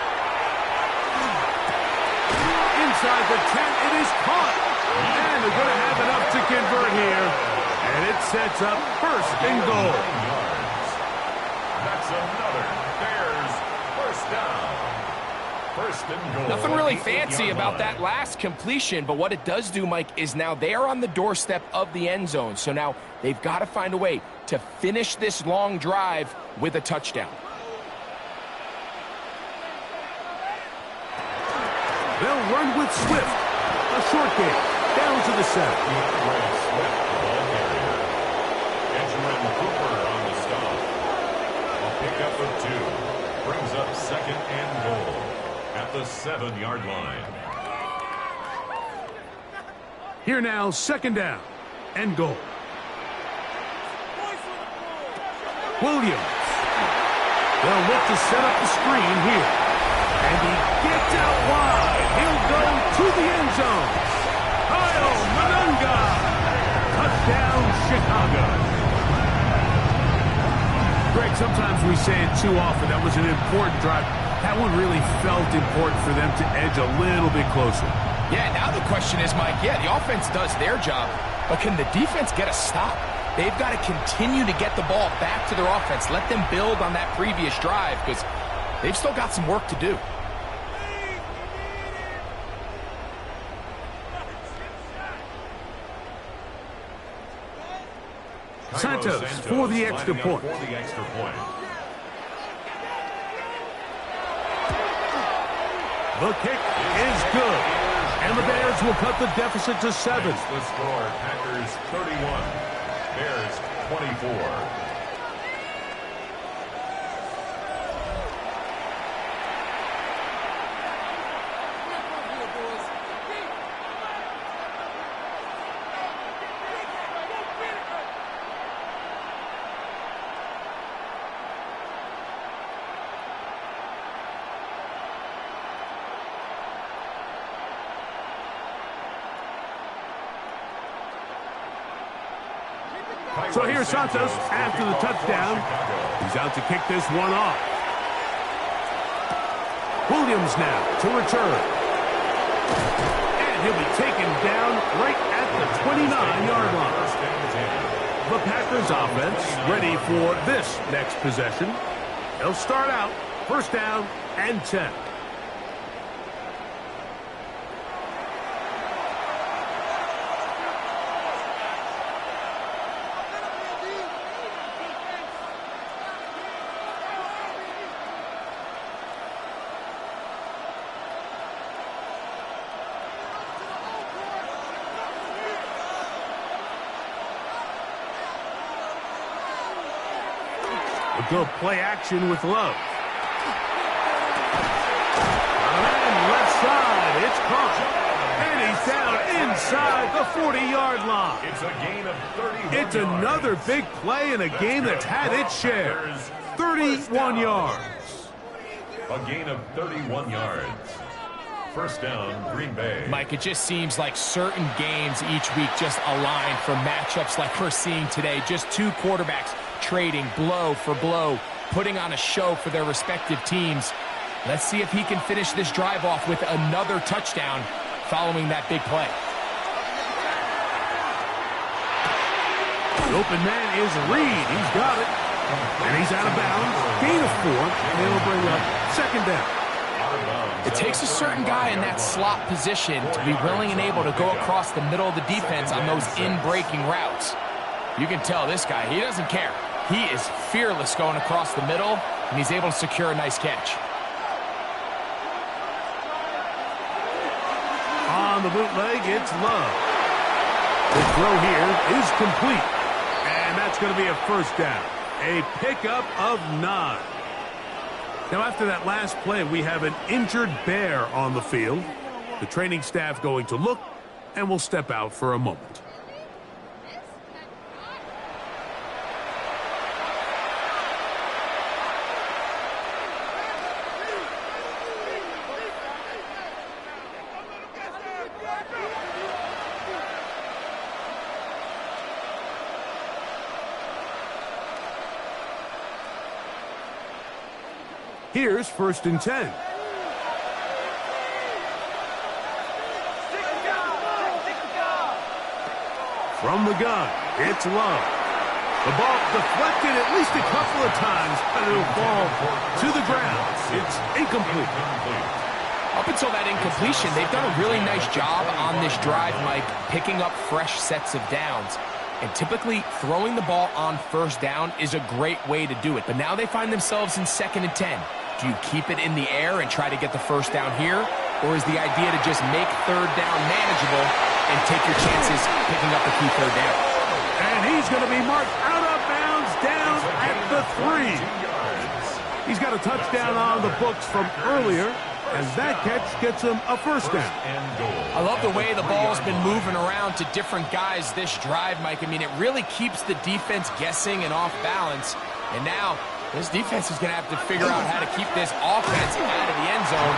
Inside the 10, it is caught. And they're going to have enough to convert here. And it sets up 1st and goal. That's another Bears 1st down. 1st and goal. Nothing really at the fancy 8-yard about line. that last completion, but what it does do, Mike, is now they are on the doorstep of the end zone. So now they've got to find a way to finish this long drive with a touchdown. They'll run with Swift. A short game. Down to the 7. Greg Swift, the ball carrier. Edgerrin Cooper on the stop. A pickup of 2. Brings up 2nd and goal at the 7-yard line. Here now, 2nd down and goal. Williams. They'll look to set up the screen here. And he gets out wide. He'll go to the end zone. Kyle Monunga. Touchdown, Chicago. Greg, sometimes we say it too often. That was an important drive. That one really felt important for them to edge a little bit closer. Yeah, now the question is, Mike, the offense does their job, but can the defense get a stop? They've got to continue to get the ball back to their offense. Let them build on that previous drive because they've still got some work to do. Santos for the extra point. For the extra point. The kick is good. And the Bears will cut the deficit to 7. That's the score. Packers 31. Bears 24. So here's Santos after the touchdown. He's out to kick this one off. Williams now to return. And he'll be taken down right at the 29-yard line. The Packers offense ready for this next possession. They'll start out 1st down and 10. A good play action with Love. And left side, it's caught. And he's down inside the 40-yard line. It's a gain of 31 It's another big play in a game that's had its share. 31 yards. A gain of 31 yards. First down, Green Bay. Mike, it just seems like certain games each week just align for matchups like we're seeing today. Just two quarterbacks trading blow for blow, putting on a show for their respective teams. Let's see if he can finish this drive off with another touchdown following that big play. The open man is Reed. He's got it. And he's out of bounds. Gain of 4. And it'll bring up second down. It takes a certain guy in that slot position to be willing and able to go across the middle of the defense on those in-breaking routes. You can tell this guy, he doesn't care. He is fearless going across the middle, and he's able to secure a nice catch. On the bootleg, it's Love. The throw here is complete. And that's going to be a first down. A pickup of 9. Now, after that last play, we have an injured Bear on the field. The training staff going to look, and will step out for a moment. Here's first and 10. From the gun, it's Love. The ball deflected at least a couple of times, but it'll fall to the ground. It's incomplete. Up until that incompletion, they've done a really nice job on this drive, Mike, picking up fresh sets of downs. And typically, throwing the ball on first down is a great way to do it. But now they find themselves in 2nd and 10. Do you keep it in the air and try to get the first down here? Or is the idea to just make third down manageable and take your chances picking up a key third down? And he's going to be marked out of bounds down at the 3. He's got a touchdown on the books from earlier, as that catch gets him a first down. I love the way the ball's been moving around to different guys this drive, Mike. I mean, it really keeps the defense guessing and off balance. And now, this defense is going to have to figure out how to keep this offense out of the end zone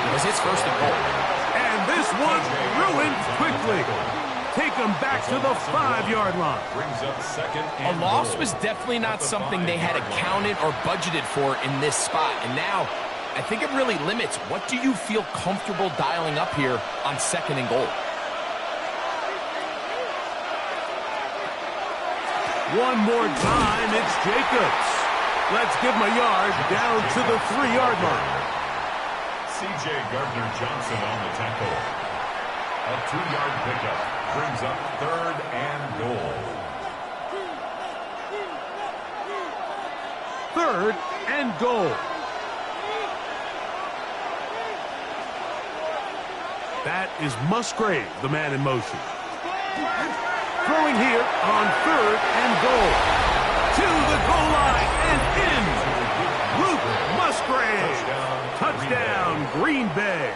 because it's first and goal. And this one ruined quickly. Take them back to the 5-yard line. Brings up second A and loss goal. was definitely not something they had accounted or budgeted for in this spot. And now, I think it really limits. What do you feel comfortable dialing up here on 2nd and goal? One more time, it's Jacobs. Let's give him a yard down to the 3-yard line. C.J. Gardner-Johnson on the tackle. A 2-yard pickup brings up 3rd and goal. 3rd and goal. That is Musgrave, the man in motion. Throwing here on 3rd and goal. To the goal line and in. Luke Musgrave. Touchdown, Green Bay.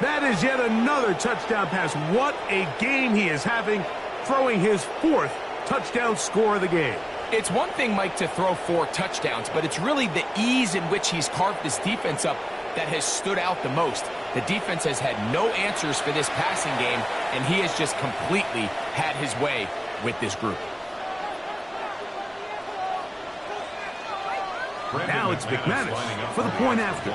That is yet another touchdown pass. What a game he is having, throwing his 4th touchdown score of the game. It's one thing, Mike, to throw 4 touchdowns, but it's really the ease in which he's carved this defense up that has stood out the most. The defense has had no answers for this passing game, and he has just completely had his way with this group. Now it's McManus for the point after.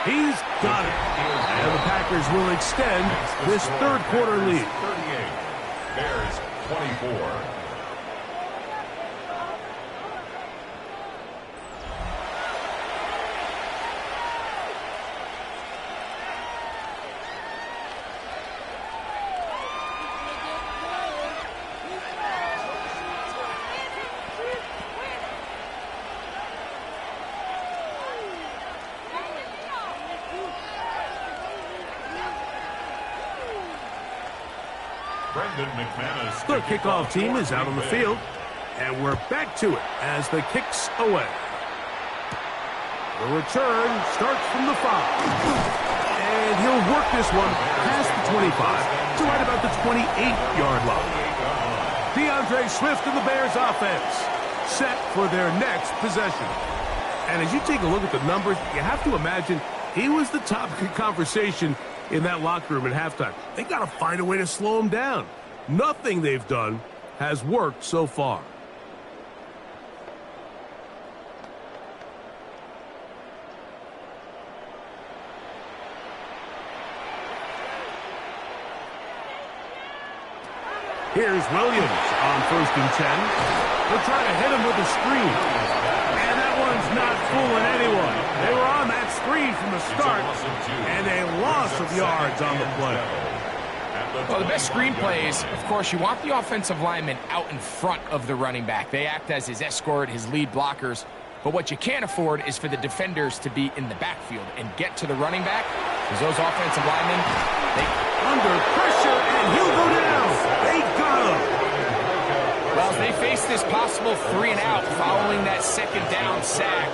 He's got it. And the Packers will extend this 3rd quarter lead. 38. Bears 24. Brendan McManus. The kickoff team is out on the field, and we're back to it as the kick's away. The return starts from the 5. And he'll work this one past the 25 to right about the 28-yard line. DeAndre Swift and the Bears offense set for their next possession. And as you take a look at the numbers, you have to imagine he was the topic of conversation in that locker room at halftime. They got to find a way to slow him down. Nothing they've done has worked so far. Here's Williams on 1st and 10. They'll try to hit him with a screen. And that one's not fooling anyone. They were on that screen from the start, and a loss of yards on the play. Well, the best screen plays, of course, you want the offensive lineman out in front of the running back. They act as his escort, his lead blockers. But what you can't afford is for the defenders to be in the backfield and get to the running back, because those offensive linemen, they under pressure, and he'll go down. They got him. Well, as they face this possible 3 and out following that 2nd down sack,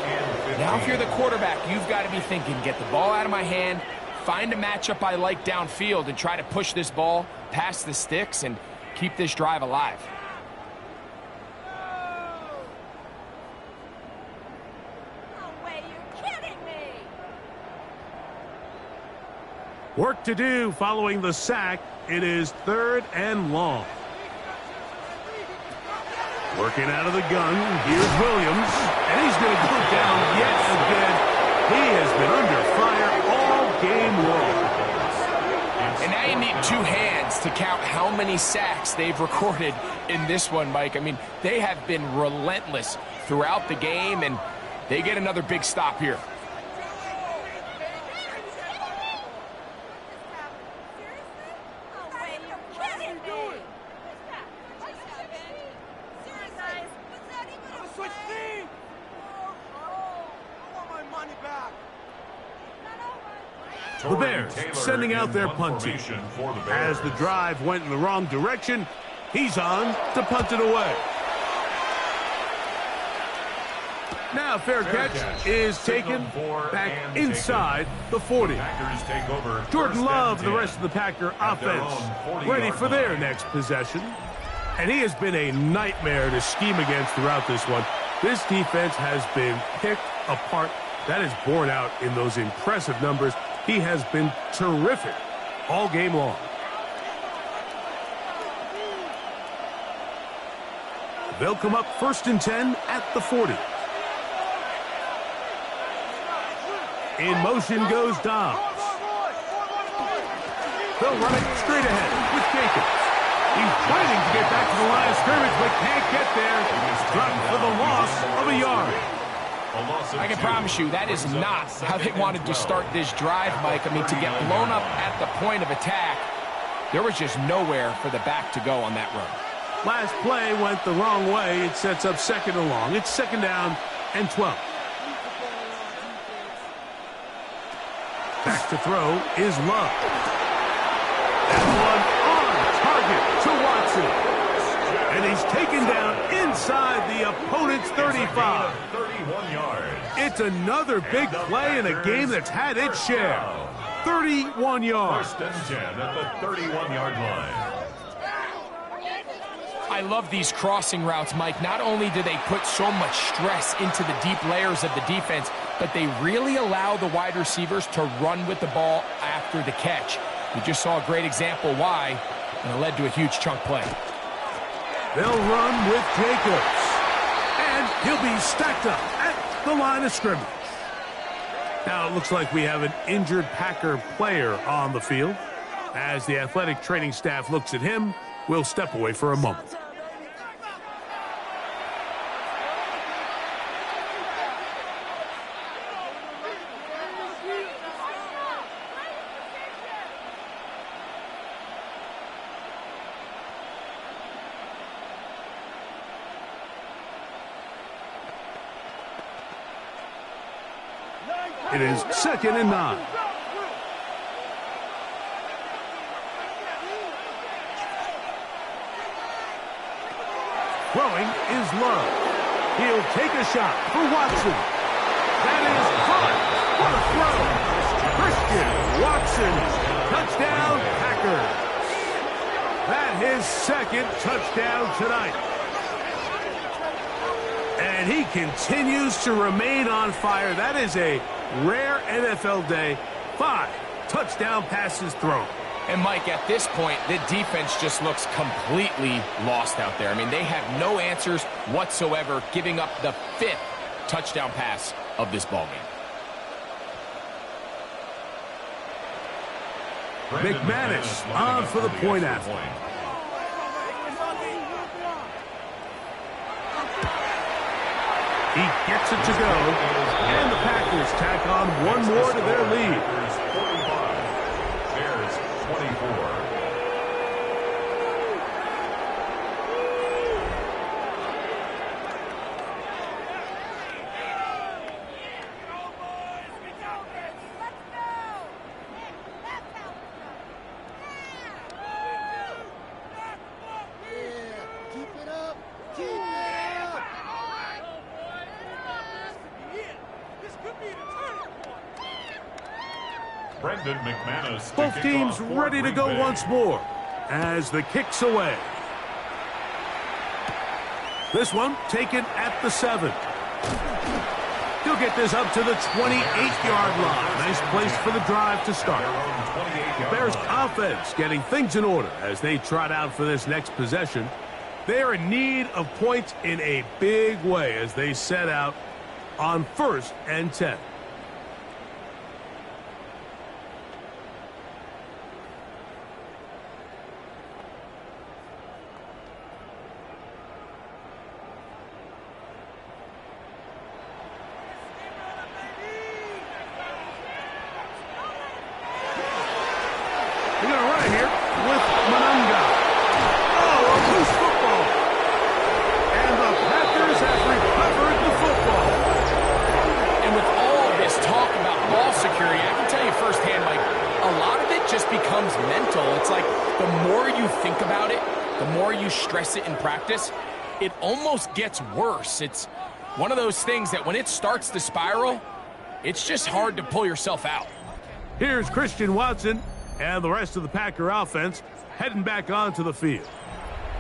now if you're the quarterback, you've got to be thinking, get the ball out of my hand, find a matchup I like downfield, and try to push this ball past the sticks and keep this drive alive. Work to do following the sack. It is 3rd and long. Working out of the gun. Here's Williams. And he's going to go down yet again. He has been under fire all game long. And now you need 2 hands to count how many sacks they've recorded in this one, Mike. I mean, they have been relentless throughout the game, and they get another big stop here. The Bears sending out their punt team. As the drive went in the wrong direction, he's on to punt it away. Now fair catch is taken back inside the 40. Jordan Love, the rest of the Packer offense, ready for their next possession. And he has been a nightmare to scheme against throughout this one. This defense has been picked apart. That is borne out in those impressive numbers. He has been terrific all game long. They'll come up 1st and 10 at the 40. In motion goes Dobbs. They'll run it straight ahead with Jacobs. He's fighting to get back to the line of scrimmage, but can't get there. Dropped for the loss of a yard. I can promise you that is not how they wanted to start this drive, Mike. I mean, to get blown up at the point of attack, there was just nowhere for the back to go on that run. Last play went the wrong way. It sets up 2nd and long. It's 2nd down and 12. Back to throw is Love. That one on target to Watson. And he's taken down inside the opponent's 35. 31 yards. It's another big play in a game that's had its share. 31 yards. 1st and 10 at the 31-yard line. I love these crossing routes, Mike. Not only do they put so much stress into the deep layers of the defense, but they really allow the wide receivers to run with the ball after the catch. We just saw a great example why, and it led to a huge chunk play. They'll run with Jacobs. And he'll be stacked up at the line of scrimmage. Now it looks like we have an injured Packer player on the field. As the athletic training staff looks at him, we'll step away for a moment. It is 2nd and 9. Throwing is Love. He'll take a shot for Watson. That is caught. What a throw. Christian Watson. Touchdown, Packers. That his second touchdown tonight. And he continues to remain on fire. That is a rare NFL day. 5 touchdown passes thrown. And, Mike, at this point, the defense just looks completely lost out there. I mean, they have no answers whatsoever, giving up the 5th touchdown pass of this ballgame. McManus on for the point after. He gets it to go, and the Packers tack on one more to their lead. Bears 24. Brendan McManus. Both teams ready to go once more as the kick's away. This one taken at the 7. He'll get this up to the 28-yard line. Nice place for the drive to start. Bears offense getting things in order as they trot out for this next possession. They are in need of points in a big way as they set out on 1st and 10. Stress it in practice, it almost gets worse. It's one of those things that when it starts to spiral, it's just hard to pull yourself out. Here's Christian Watson and the rest of the Packer offense heading back onto the field.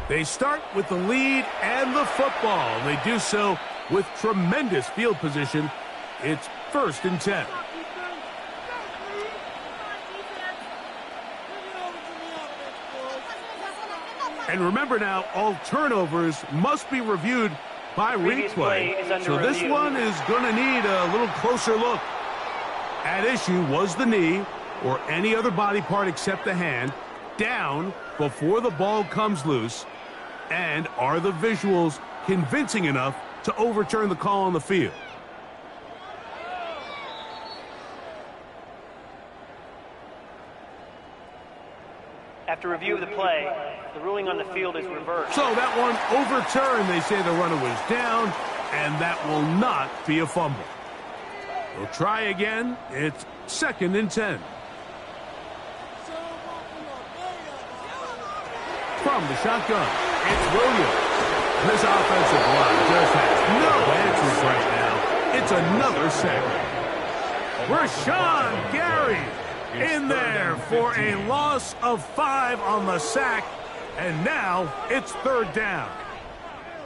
They start with the lead and the football, and they do so with tremendous field position. It's 1st and 10. And remember now, all turnovers must be reviewed by replay. So this one is going to need a little closer look. At issue was the knee or any other body part except the hand down before the ball comes loose. And are the visuals convincing enough to overturn the call on the field? After review of the play, the ruling on the field is reversed. So that one overturned. They say the runner was down, and that will not be a fumble. We'll try again. It's 2nd and 10. From the shotgun, it's Williams. This offensive line just has no answers right now. It's another sack. Rashawn Gary in there for a loss of 5 on the sack, and now it's 3rd down.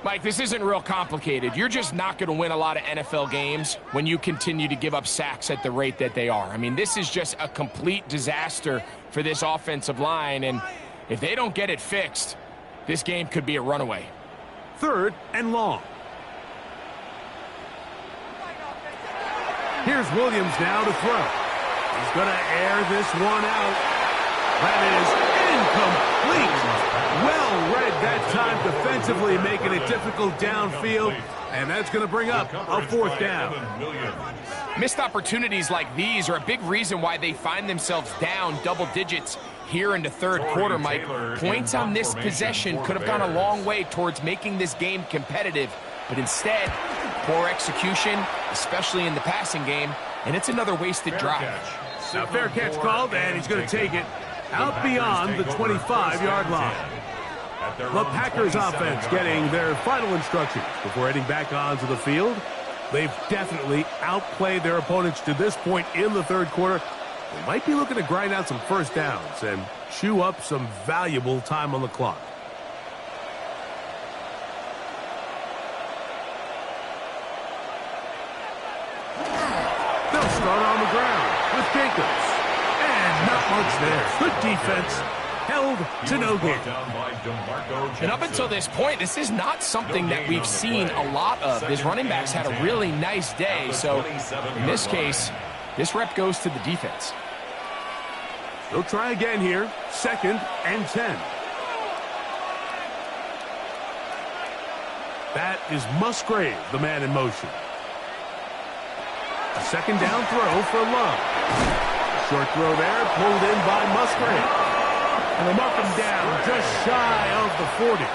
Mike, this isn't real complicated. You're just not going to win a lot of NFL games when you continue to give up sacks at the rate that they are. I mean, this is just a complete disaster for this offensive line, and if they don't get it fixed, this game could be a runaway. 3rd and long. Here's Williams now to throw. He's going to air this one out. That is incomplete. Well read that time defensively, making it difficult downfield. And that's going to bring up a 4th down. Missed opportunities like these are a big reason why they find themselves down double digits here in the 3rd quarter, Mike. Points on this possession could have gone a long way towards making this game competitive. But instead, poor execution, especially in the passing game, and it's another wasted drive. Now, fair catch called, and he's going to take it out beyond the 25-yard line. The Packers offense getting their final instructions before heading back onto the field. They've definitely outplayed their opponents to this point in the third quarter. They might be looking to grind out some first downs and chew up some valuable time on the clock. They'll start on the ground with Jacobs. And not much there. Good defense. Held to no gain. And up until this point, this is not something that we've seen a lot of. His running backs had a really nice day. So in this case, this rep goes to the defense. They'll try again here. 2nd and 10. That is Musgrave, the man in motion. A 2nd down throw for Love. Short throw there, pulled in by Musgrave. And they'll mark him down just shy of the 40.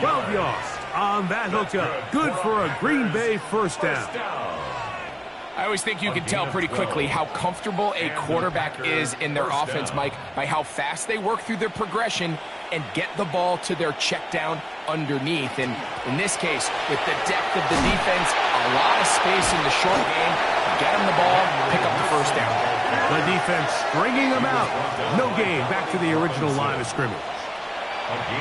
12 yards on that hookup. Good for a Green Bay first down. I always think you can tell pretty quickly how comfortable a quarterback is in their offense, Mike, by how fast they work through their progression and get the ball to their check down underneath. And in this case, with the depth of the defense, a lot of space in the short game, get them the ball, pick up the first down. The defense stringing them out. No gain, back to the original line of scrimmage.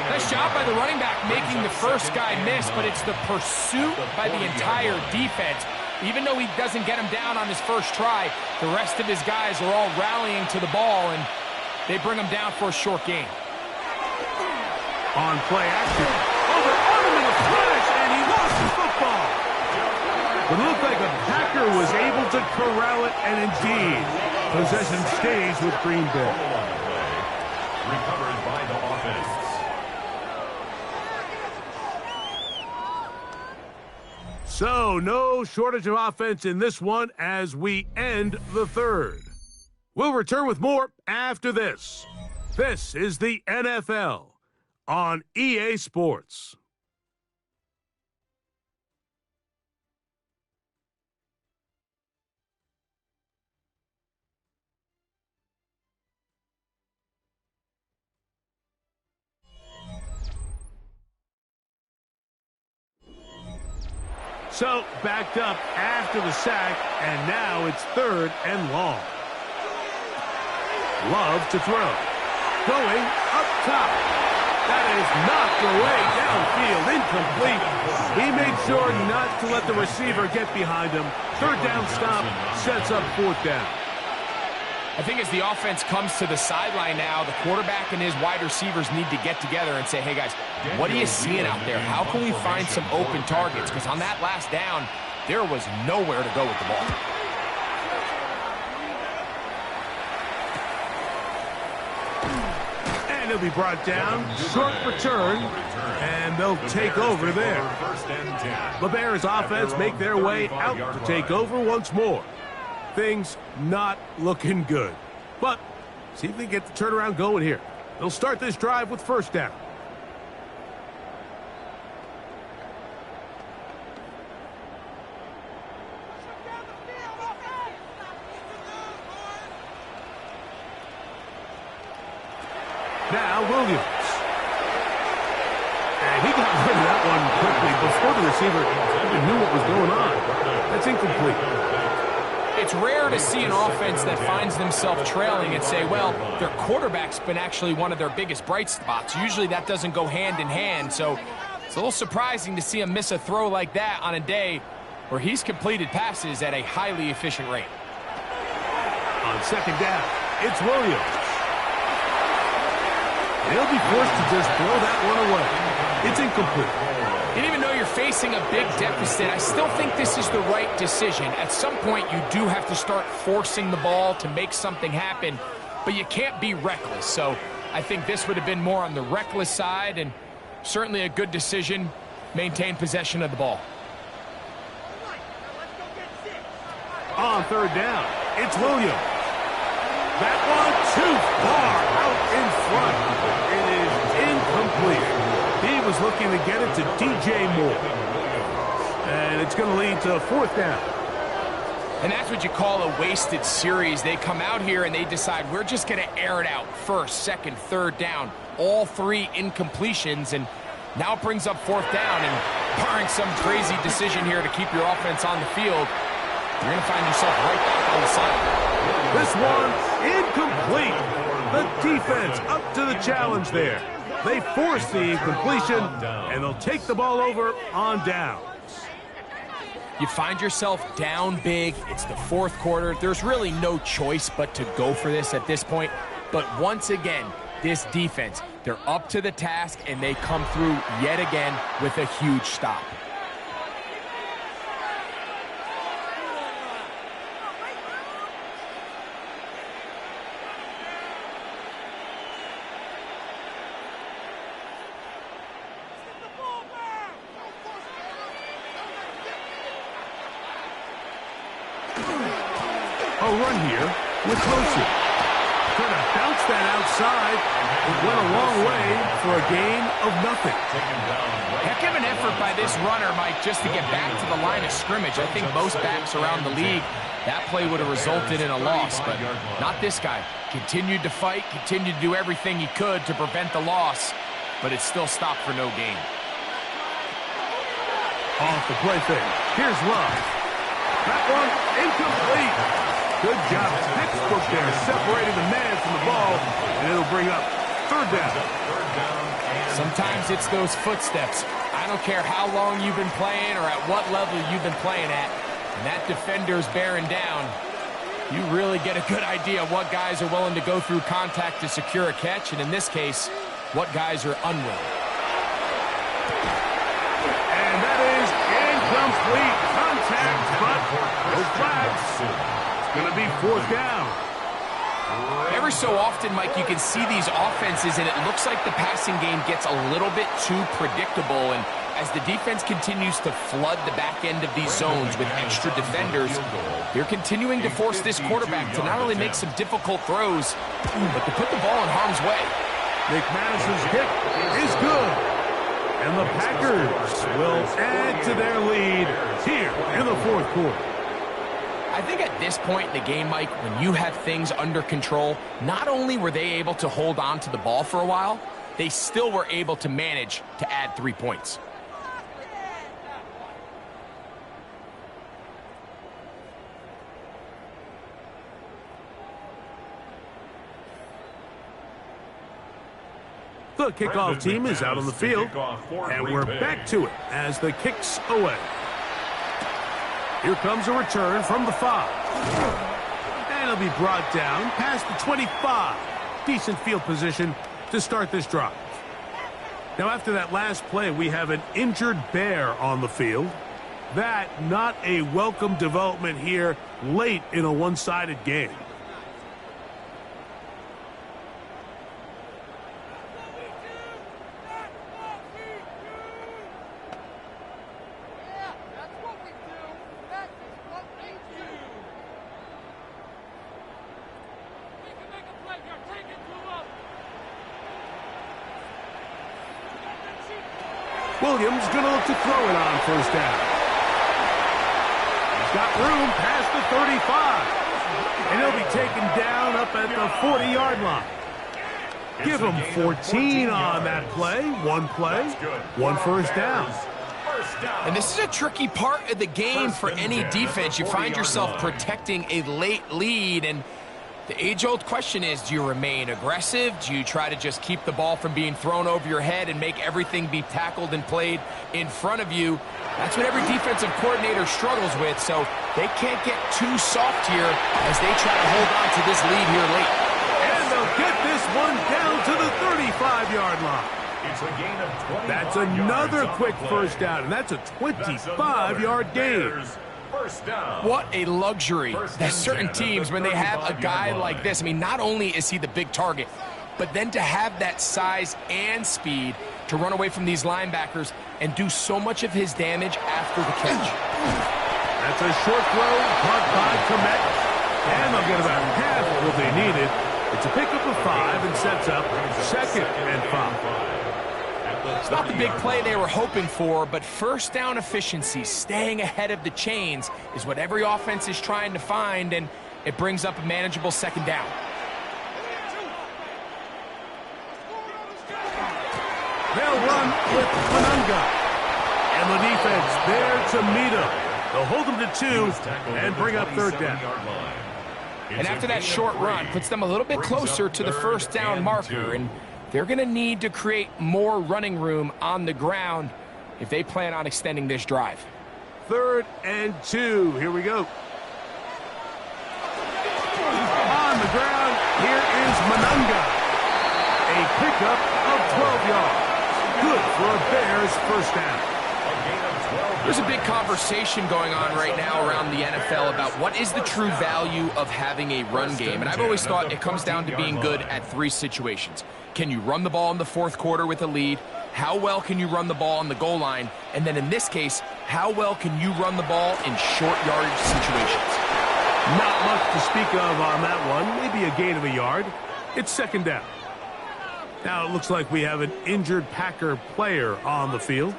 Nice job by the running back making the first guy miss, but it's the pursuit by the entire defense. Even though he doesn't get him down on his first try, the rest of his guys are all rallying to the ball, and they bring him down for a short gain. On play action. Oh, they're on him in a flash, and he lost the football. But it looked like a Packer was able to corral it, and indeed, possession stays with Green Bay. Recovered by the offense. So, no shortage of offense in this one as we end the third. We'll return with more after this. This is the NFL on EA Sports. So, backed up after the sack, and now it's 3rd and long. Love to throw. Going up top. That is knocked away downfield, incomplete. He made sure not to let the receiver get behind him. 3rd down stop sets up 4th down. I think as the offense comes to the sideline now, the quarterback and his wide receivers need to get together and say, hey guys, what are you seeing out there? How can we find some open targets? Because on that last down, there was nowhere to go with the ball. And he'll be brought down. Short return. And they'll take over there. The Bears offense make their way out to take over once more. Things not looking good. But see if they get the turnaround going here. They'll start this drive with 1st down. Now Williams. And he got rid of that one quickly before the receiver even knew what was going on. That's incomplete. It's rare to see an offense that finds themselves trailing and say, well, their quarterback's been actually one of their biggest bright spots. Usually that doesn't go hand in hand, so it's a little surprising to see him miss a throw like that on a day where he's completed passes at a highly efficient rate. On 2nd down, it's Williams. They'll be forced to just throw that one away. It's incomplete. And even though you're facing a big deficit, I still think this is the right decision. At some point, you do have to start forcing the ball to make something happen, but you can't be reckless. So I think this would have been more on the reckless side, and certainly a good decision. Maintain possession of the ball. On 3rd down, it's Williams. That one too far out in front. It is incomplete. He was looking to get it to DJ Moore. And it's going to lead to 4th down. And that's what you call a wasted series. They come out here and they decide we're just going to air it out. First, second, third down. All three incompletions, and now it brings up fourth down. And barring some crazy decision here to keep your offense on the field, you're going to find yourself right back on the side. This one, incomplete. The defense up to the challenge there. They force the incompletion, and they'll take the ball over on down. You find yourself down big. It's the fourth quarter. There's really no choice but to go for this at this point. But once again, this defense, they're up to the task, and they come through yet again with a huge stop. A run here with Wilson. Trying to bounce that outside. It went a long way for a gain of nothing. Heck of an effort by this runner, Mike, just to get back to the line of scrimmage. I think most backs around the league, that play would have resulted in a loss, but not this guy. Continued to fight, continued to do everything he could to prevent the loss, but it still stopped for no gain. Off the play fake. Here's Love. That one incomplete. Good job. Pittsburgh there, separating the man from the ball, and it'll bring up third down. Sometimes it's those footsteps. I don't care how long you've been playing or at what level you've been playing at, and that defender's bearing down. You really get a good idea of what guys are willing to go through contact to secure a catch, and in this case, what guys are unwilling. And that is incomplete. Contact, but no flags. It's going to be fourth down. Every so often, Mike, you can see these offenses, and it looks like the passing game gets a little bit too predictable. And as the defense continues to flood the back end of these zones with extra defenders, they're continuing to force this quarterback to not only make some difficult throws, but to put the ball in harm's way. McManus's hit is good. And the Packers will add to their lead here in the fourth quarter. I think at this point in the game, Mike, when you have things under control, not only were they able to hold on to the ball for a while, they still were able to manage to add 3 points. The kickoff team is out on the field, and we're back to it as the kick's away. Here comes a return from the 5. And it'll be brought down past the 25. Decent field position to start this drive. Now, after that last play, we have an injured Bear on the field. That not a welcome development here late in a one-sided game. Williams going to look to throw it on first down. He's got room past the 35. And he'll be taken down up at the 40-yard line. Give him 14 on that play. One play, one first down. And this is a tricky part of the game for any defense. You find yourself protecting a late lead, and the age-old question is, do you remain aggressive? Do you try to just keep the ball from being thrown over your head and make everything be tackled and played in front of you? That's what every defensive coordinator struggles with, so they can't get too soft here as they try to hold on to this lead here late. And they'll get this one down to the 35-yard line. It's a gain of 20. That's another quick first down, and that's a 25-yard gain. First down. What a luxury that certain teams, when they have a guy like this, I mean, not only is he the big target, but then to have that size and speed to run away from these linebackers and do so much of his damage after the catch. That's a short throw, caught by Komet, and they'll get about half of what they needed. It's a pickup of 5 and sets up second and 5. At It's not the big play they were hoping for, but first down efficiency, staying ahead of the chains, is what every offense is trying to find, and it brings up a manageable second down. They'll run with Monunga. And the defense there to meet him. They'll hold them to 2 and bring up third down. And after that short run, puts them a little bit closer to the first down marker, and they're going to need to create more running room on the ground if they plan on extending this drive. 3rd and 2. Here we go. On the ground, here is Monunga. A pickup of 12 yards. Good for a Bears first down. There's a big conversation going on right now around the NFL about what is the true value of having a run game. And I've always thought it comes down to being good at 3 situations. Can you run the ball in the 4th quarter with a lead? How well can you run the ball on the goal line? And then in this case, how well can you run the ball in short yardage situations? Not much to speak of on that one. Maybe a gain of a yard. It's second down. Now it looks like we have an injured Packer player on the field.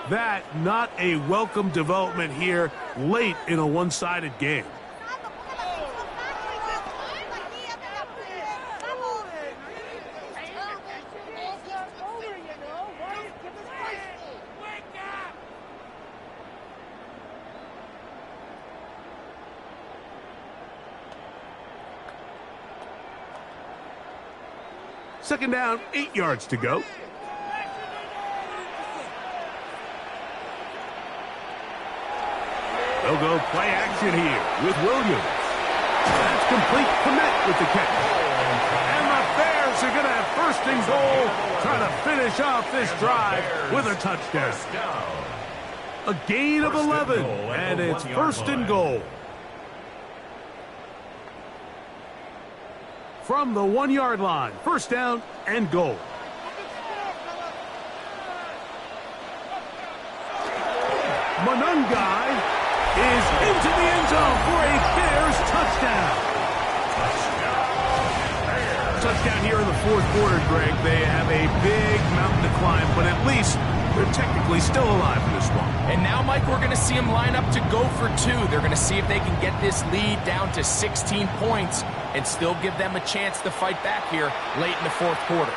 That not a welcome development here late in a one-sided game. Second down, 8 yards to go. They'll go play action here with Williams. That's complete commit with the catch. And the Bears are going to have first and goal, trying to finish off this drive with a touchdown. A gain of 11, and it's first and goal. From the 1-yard line, first down and goal. Monunga is into the end zone for a Bears touchdown. Touchdown here in the 4th quarter, Greg. They have a big mountain to climb, but at least they're technically still alive in this one. And now, Mike, we're going to see them line up to go for 2. They're going to see if they can get this lead down to 16 points and still give them a chance to fight back here late in the 4th quarter.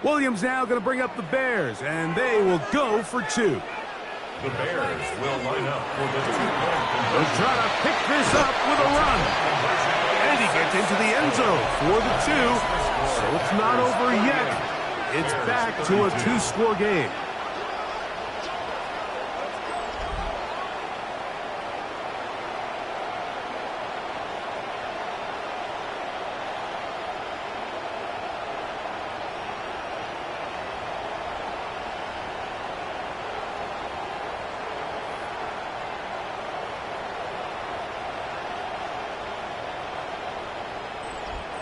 Williams now going to bring up the Bears, and they will go for 2. The Bears will line up for the 2-point conversion. They'll try to pick this up with a run. And he gets into the end zone for the 2. So it's not over yet. It's back to a 2-score game.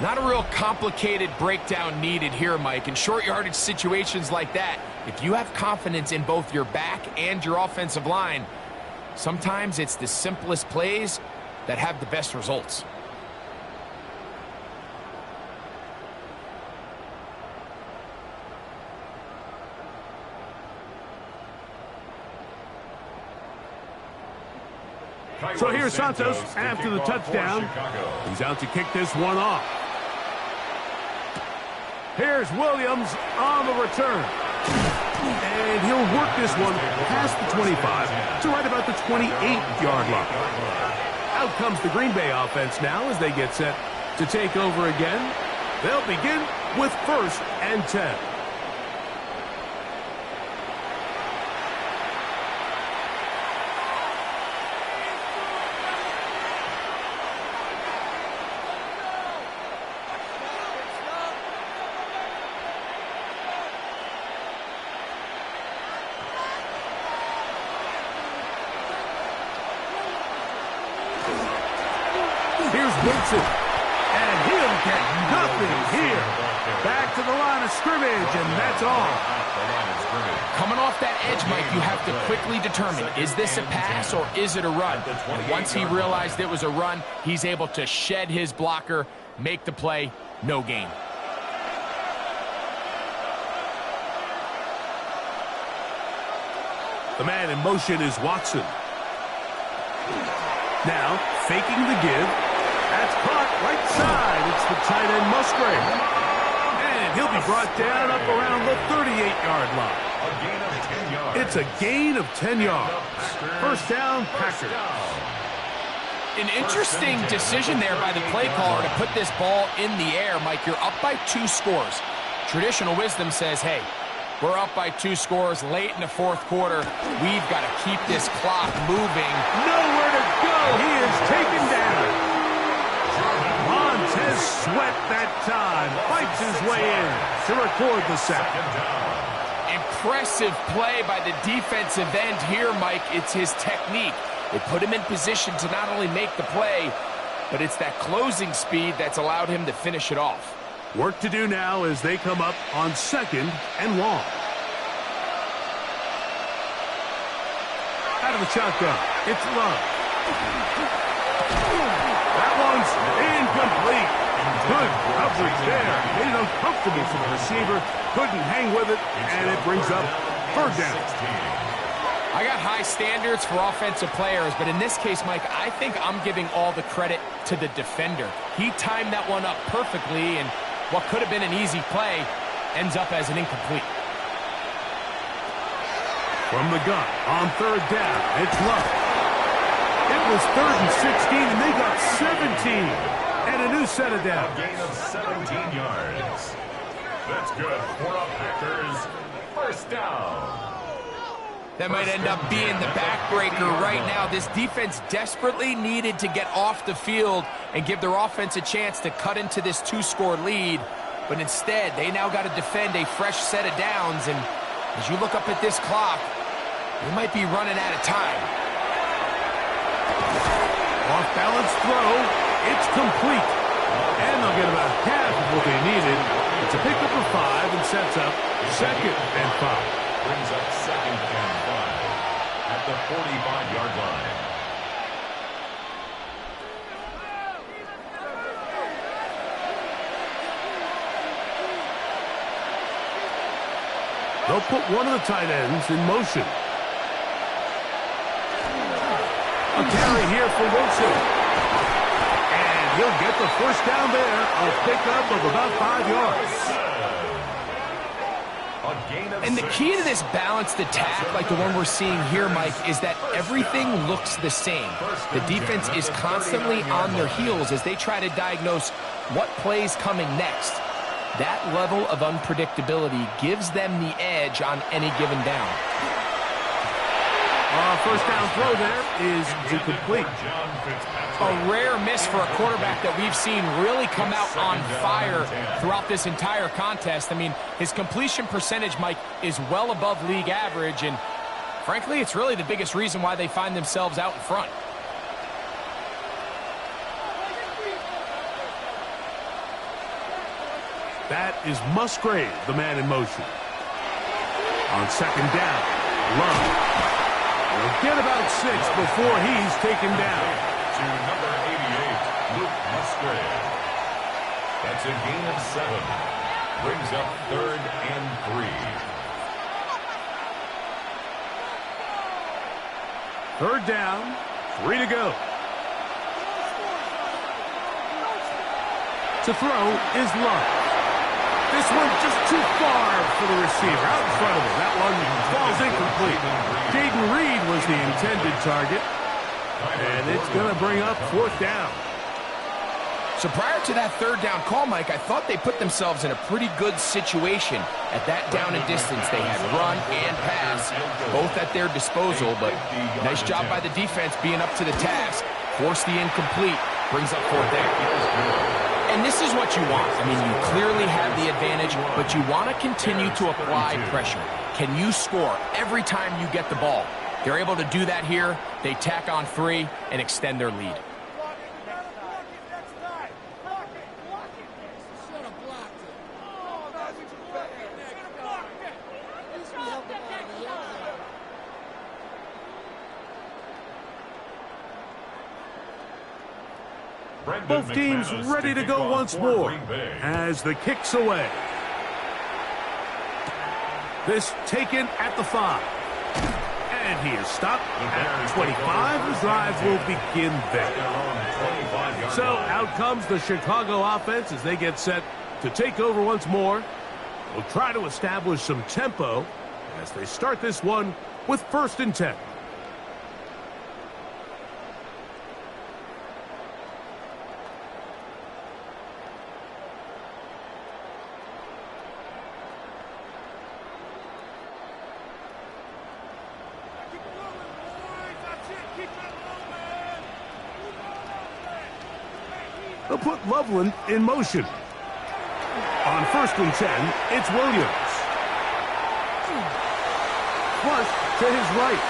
Not a real complicated breakdown needed here, Mike. In short yardage situations like that, if you have confidence in both your back and your offensive line, sometimes it's the simplest plays that have the best results. So here's Santos after the touchdown. He's out to kick this one off. Here's Williams on the return. And he'll work this one past the 25 to right about the 28-yard line. Out comes the Green Bay offense now as they get set to take over again. They'll begin with 1st and 10. Here's Wilson, and he'll get nothing here. Back to the line of scrimmage, and that's all. Coming off that edge Mike, you have to quickly determine, is this a pass or is it a run? And once he realized it was a run, he's able to shed his blocker, make the play, no gain. The man in motion is Watson. Now, faking the give. That's caught right side. It's the tight end Musgrave. And he'll be brought down up around the 38-yard line. A gain of 10 yards. It's a gain of 10 yards. First down, Packers. An interesting decision there by the play caller to put this ball in the air. Mike, you're up by 2 scores. Traditional wisdom says, hey, we're up by 2 scores late in the fourth quarter. We've got to keep this clock moving. Nowhere to go. He is taken down. Montez Sweat that time fights his way in to record the sack. Impressive play by the defensive end here, Mike. It's his technique. It put him in position to not only make the play, but it's that closing speed that's allowed him to finish it off. Work to do now as they come up on 2nd and long. Out of the shotgun, it's Love. That one's incomplete. Good coverage there. Made it uncomfortable for the receiver. Couldn't hang with it, and it brings up 3rd down. I got high standards for offensive players, but in this case, Mike, I think I'm giving all the credit to the defender. He timed that one up perfectly, and what could have been an easy play ends up as an incomplete. From the gun, on 3rd down, it's Love. It was 3rd and 16, and they got 17. And a new set of downs. A gain of 17 yards. That's good for the Packers. First down. That might end up being the backbreaker right now. This defense desperately needed to get off the field and give their offense a chance to cut into this 2-score lead. But instead, they now got to defend a fresh set of downs. And as you look up at this clock, they might be running out of time. Off-balance throw. It's complete. And they'll get about half of what they needed. It's a pickup of 5 and sets up 2nd and 5. Brings up 2nd and 5 at the 45-yard line. They'll put one of the tight ends in motion. A carry here for Wilson. And he'll get the first down there. A pickup of about 5 yards. And the key to this balanced attack, like the one we're seeing here, Mike, is that everything looks the same. The defense is constantly on their heels as they try to diagnose what play's coming next. That level of unpredictability gives them the edge on any given down. First down throw there is incomplete. A rare miss for a quarterback that we've seen really come out on fire throughout this entire contest. I mean, his completion percentage, Mike, is well above league average, and frankly, it's really the biggest reason why they find themselves out in front. That is Musgrave, the man in motion. On 2nd down, Love. He'll get about 6 before he's taken down. To number 88, Luke Musgrave. That's a gain of 7. Brings up 3rd and 3. 3rd down, 3 to go. To throw is Love. This one just too far for the receiver, out in front of him. That one falls incomplete. Jaden Reed was the intended target, and it's going to bring up 4th down. So prior to that 3rd down call, Mike, I thought they put themselves in a pretty good situation. At that down and distance, they had run and pass, both at their disposal, but nice job by the defense being up to the task. Force the incomplete, brings up 4th down. And this is what you want. I mean, you clearly have the advantage, but you want to continue to apply pressure. Can you score every time you get the ball? They're able to do that here. They tack on 3 and extend their lead. Both teams ready to go once more as the kick's away. This taken at the 5. And he is stopped at 25. The drive will begin there. So out comes the Chicago offense as they get set to take over once more. We'll try to establish some tempo as they start this one with 1st and 10. They'll put Loveland in motion. On 1st and 10, it's Williams. Flush to his right.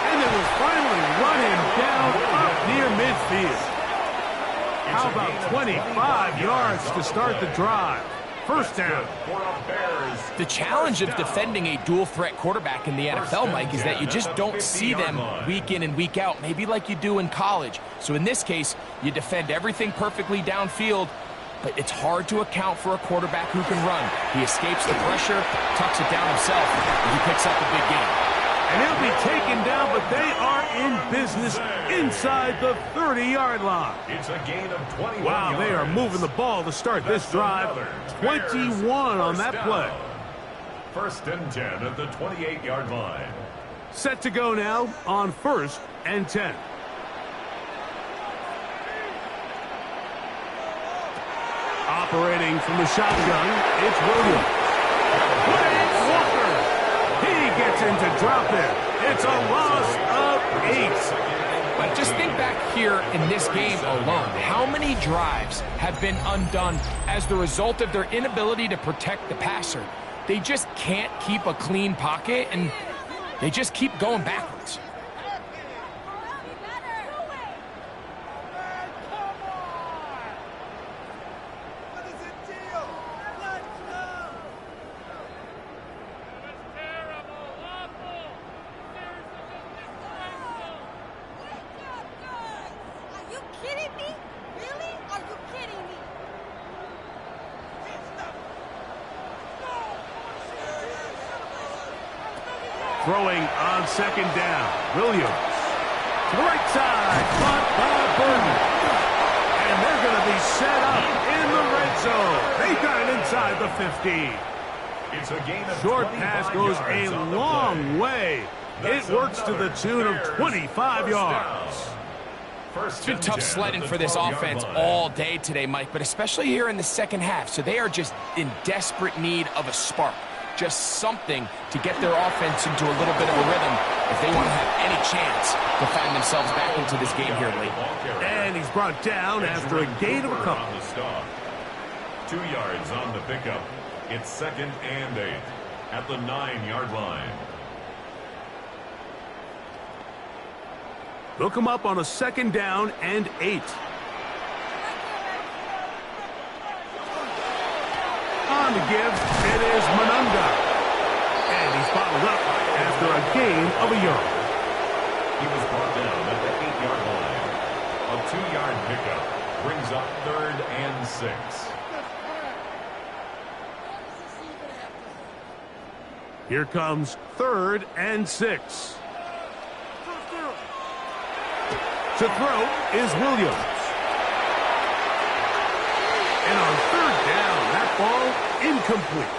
And they will finally run him down up near midfield. How about 25 yards to start the drive? 1st down. The challenge of defending a dual-threat quarterback in the NFL, Mike, is that you just don't see them week in and week out, maybe like you do in college. So in this case, you defend everything perfectly downfield, but it's hard to account for a quarterback who can run. He escapes the pressure, tucks it down himself, and he picks up a big game. And he'll be taken down, but they are in business inside the 30-yard line. It's a gain of 21 Wow, they are moving the ball to start this drive. 21 on that play. 1st and 10 at the 28-yard line. Set to go now on 1st and 10. Operating from the shotgun, it's Williams. Wade Walker. He gets in to drop it. It's a loss of 8. But just think back here in this game alone. How many drives have been undone as the result of their inability to protect the passer? They just can't keep a clean pocket, and they just keep going backwards. Throwing on 2nd down. Williams. To the right side. Caught by Burton. And they're going to be set up in the red zone. They got it inside the 15. It's a gain of Short pass goes a long way. It works to the tune of 25 yards. It's been tough sledding for this offense all day today, Mike, but especially here in the 2nd half. So they are just in desperate need of a spark. Just something to get their offense into a little bit of a rhythm if they want to have any chance to find themselves back into this game here late. And he's brought down after a gain of a couple. 2 yards on the pickup. It's 2nd and 8 at the 9-yard line. They'll come up on a 2nd down and 8. On the give, it is Monunga. And he's bottled up after a gain of a yard. He was brought down at the 8-yard line. A 2-yard pickup brings up 3rd and 6. Here comes 3rd and 6. To throw is Williams. And on 3rd down, that ball incomplete.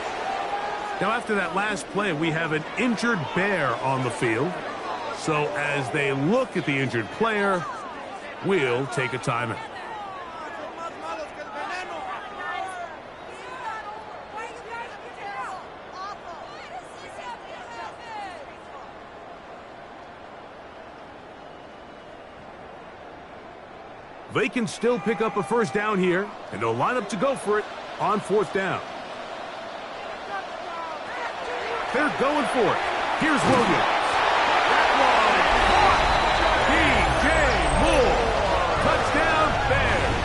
Now after that last play, we have an injured Bear on the field. So as they look at the injured player, we'll take a timeout. They can still pick up a 1st down here, and they'll line up to go for it on 4th down. They're going for it. Here's Williams. That one. DJ Moore. Touchdown, Bears.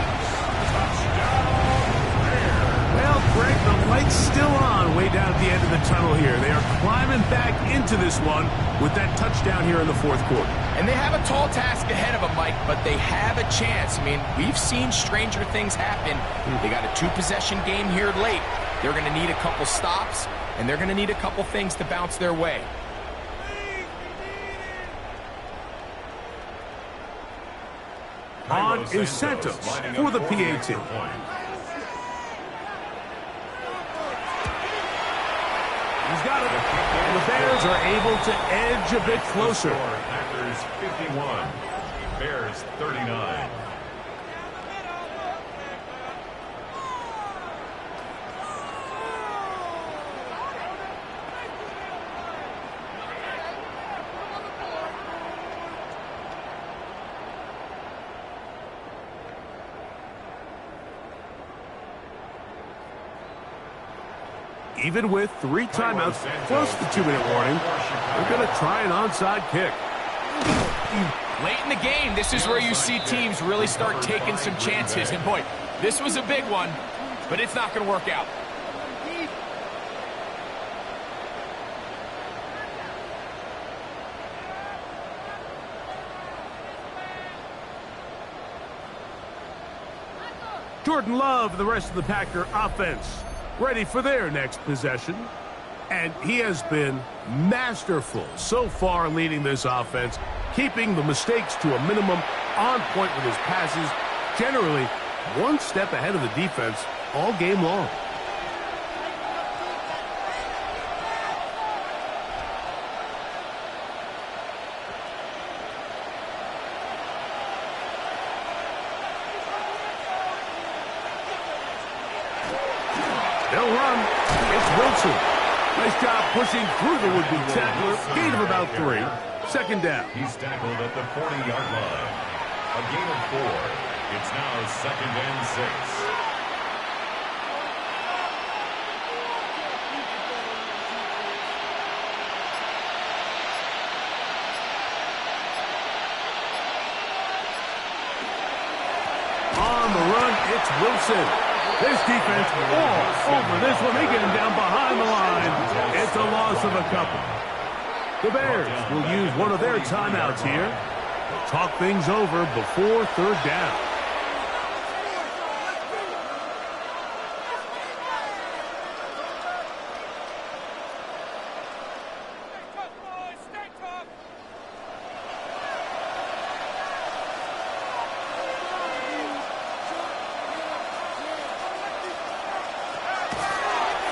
Well, Greg, the light's still on way down at the end of the tunnel here. They are climbing back into this one with that touchdown here in the fourth quarter. And they have a tall task ahead of them, Mike, but they have a chance. I mean, we've seen stranger things happen. They got a two-possession game here late. They're going to need a couple stops, and they're going to need a couple things to bounce their way. On is Santos for the PAT. He's got it. And the Bears are able to edge a bit closer. Packers 51, Bears 39. Even with 3 timeouts plus the 2-minute warning, they're going to try an onside kick. Late in the game, this is where you see teams really start taking some chances. And boy, this was a big one, but it's not going to work out. Jordan Love and the rest of the Packer offense ready for their next possession. And he has been masterful so far leading this offense, keeping the mistakes to a minimum, on point with his passes, generally one step ahead of the defense all game long. They'll run. It's Wilson. Nice job pushing through the would-be tackler. Gain of about 3. Second down. He's tackled at the 40-yard line. A gain of 4. It's now 2nd and 6. On the run, it's Wilson. This defense all over this one. They get him down behind the line. It's a loss of a couple. The Bears will use one of their timeouts here to talk things over before 3rd down.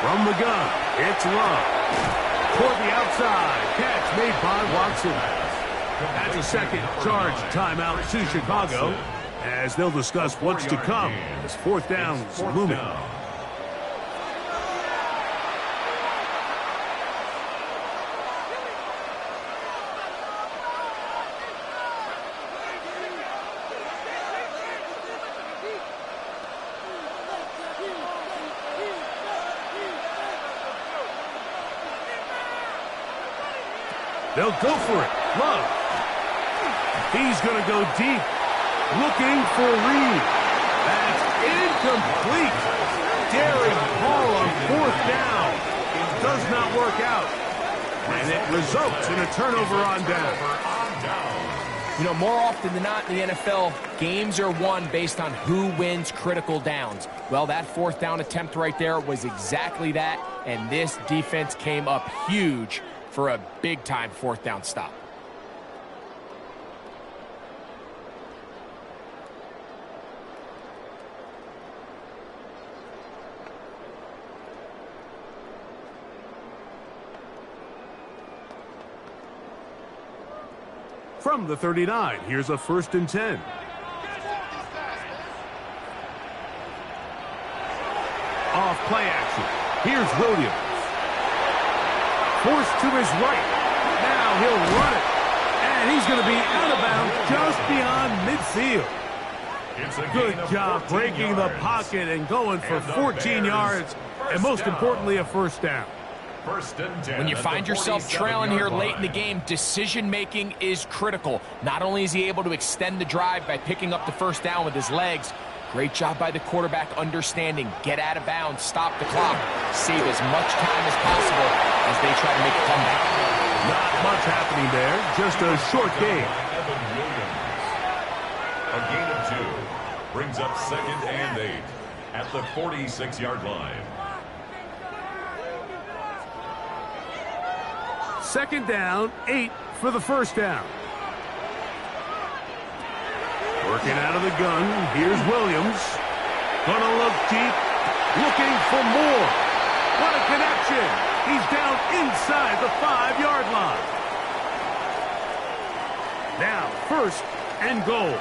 From the gun, it's Love. Toward the outside, catch made by Watson. That's a second charge timeout to Chicago, as they'll discuss what's to come as 4th down is looming. They'll go for it. Love. He's going to go deep. Looking for Reed. That's incomplete. Darren Hall on 4th down. It does not work out. And it results in a turnover on down. You know, more often than not in the NFL, games are won based on who wins critical downs. Well, that 4th down attempt right there was exactly that, and this defense came up huge for a big-time 4th down stop. From the 39, here's a 1st and 10. Off play action. Here's Williams. Forced to his right. Now he'll run it. And he's going to be out of bounds just beyond midfield. Good job breaking the pocket and going for 14 yards. And most importantly, a 1st down. When you find yourself trailing here late in the game, decision-making is critical. Not only is he able to extend the drive by picking up the 1st down with his legs, Great job by the quarterback understanding. Get out of bounds, stop the clock, save as much time as possible as they try to make a comeback. Not much happening there, just a short game. Evan Williams. A gain of 2 brings up 2nd and 8 at the 46-yard line. 2nd down, 8 for the first down. Working out of the gun, here's Williams. Gonna look deep, looking for more. What a connection! He's down inside the 5-yard line. Now, 1st and goal.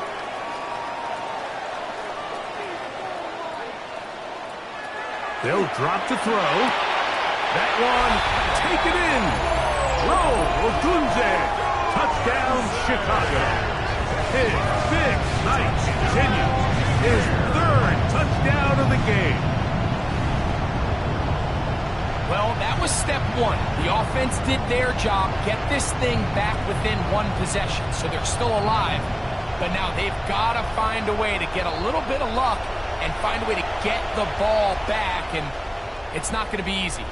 They'll drop to throw. That one, taken in. Throw, Odunze. Touchdown, Chicago. His big night continues. His 3rd touchdown of the game. Well, that was step 1. The offense did their job, get this thing back within 1 possession, so they're still alive. But now they've got to find a way to get a little bit of luck and find a way to get the ball back, and it's not going to be easy.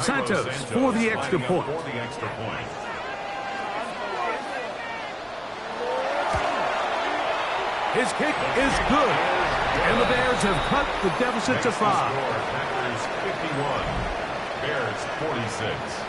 Santos for the extra point. His kick is good. And the Bears have cut the deficit to 5. Packers 51, Bears 46.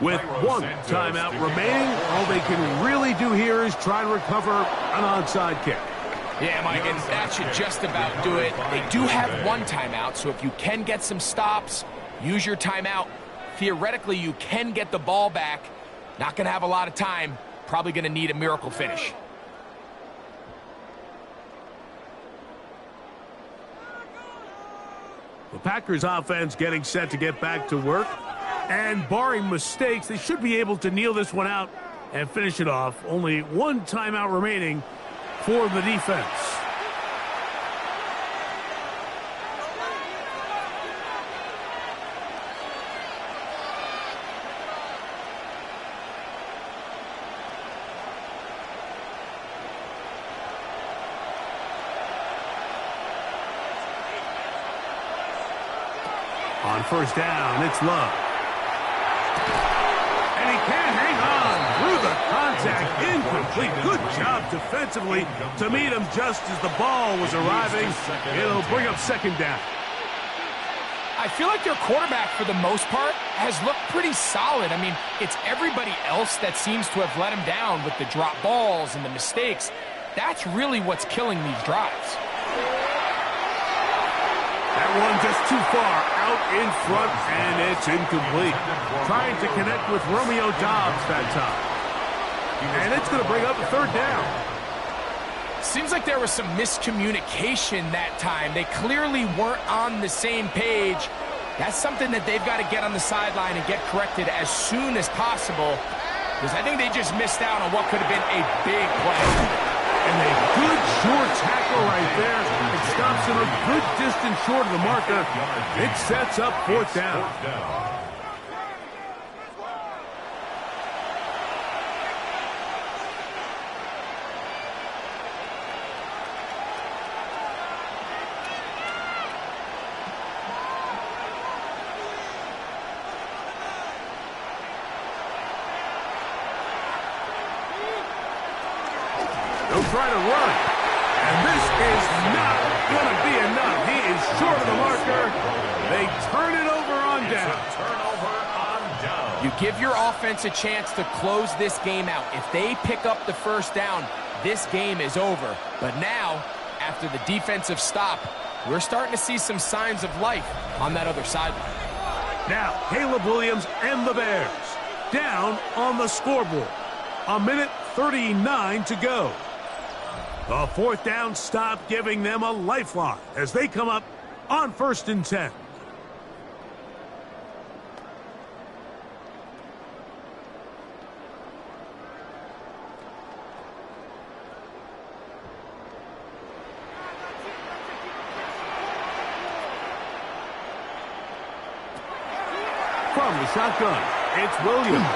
With 1 timeout remaining, all they can really do here is try to recover an onside kick. Yeah, Mike, and that should just about do it. They do have 1 timeout, so if you can get some stops, use your timeout. Theoretically, you can get the ball back. Not going to have a lot of time. Probably going to need a miracle finish. The Packers offense getting set to get back to work. And barring mistakes, they should be able to kneel this one out and finish it off. Only 1 timeout remaining for the defense. On 1st down, it's Love. And he can't hang on through the contact. Incomplete. Good job defensively to meet him just as the ball was arriving. It'll bring up 2nd down. I feel like their quarterback, for the most part, has looked pretty solid. I mean, it's everybody else that seems to have let him down with the drop balls and the mistakes. That's really what's killing these drives. That one just too far out in front, and it's incomplete. Trying to connect with Romeo Doubs that time. And it's going to bring up a 3rd down. Seems like there was some miscommunication that time. They clearly weren't on the same page. That's something that they've got to get on the sideline and get corrected as soon as possible, because I think they just missed out on what could have been a big play. And a good short tackle right there. It stops him a good distance short of the marker. It sets up 4th down. They'll try to run. And this is not going to be enough. He is short of the marker. They turn it over on down. You give your offense a chance to close this game out. If they pick up the 1st down, this game is over. But now, after the defensive stop, we're starting to see some signs of life on that other sideline. Now, Caleb Williams and the Bears down on the scoreboard. 1:39 to go. A fourth down stop giving them a lifeline as they come up on 1st and 10. From the shotgun, it's Williams.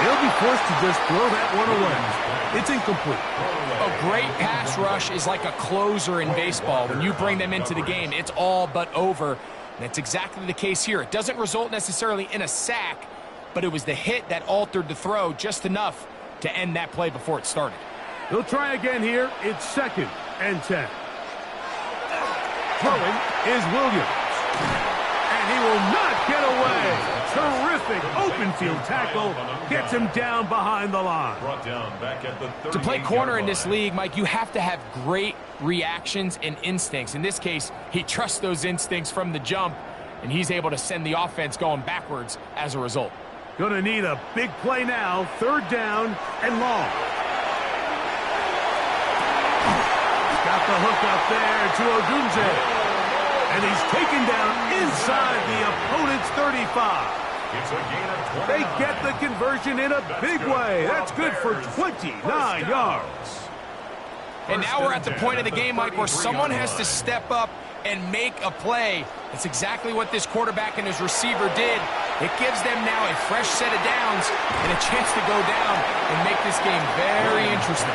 He'll be forced to just throw that one away. It's incomplete. A great pass rush is like a closer in baseball. When you bring them into the game, it's all but over. And that's exactly the case here. It doesn't result necessarily in a sack, but it was the hit that altered the throw just enough to end that play before it started. They'll try again here. It's 2nd and 10. Throwing is Williams. And he will not get away. Terrific open field tackle. Gets him down behind the line. Brought down back at the To play corner in this league, Mike, you have to have great reactions and instincts. In this case, he trusts those instincts from the jump, and he's able to send the offense going backwards as a result. Gonna need a big play now. 3rd down and long. Got the hook up there to Odunze. And he's taken down inside the opponent's 35. It's a gain of 29. They get the conversion in a big way. That's good for 29 yards. And now we're at the point of the game, Mike, where someone has to step up and make a play. That's exactly what this quarterback and his receiver did. It gives them now a fresh set of downs and a chance to go down and make this game very interesting.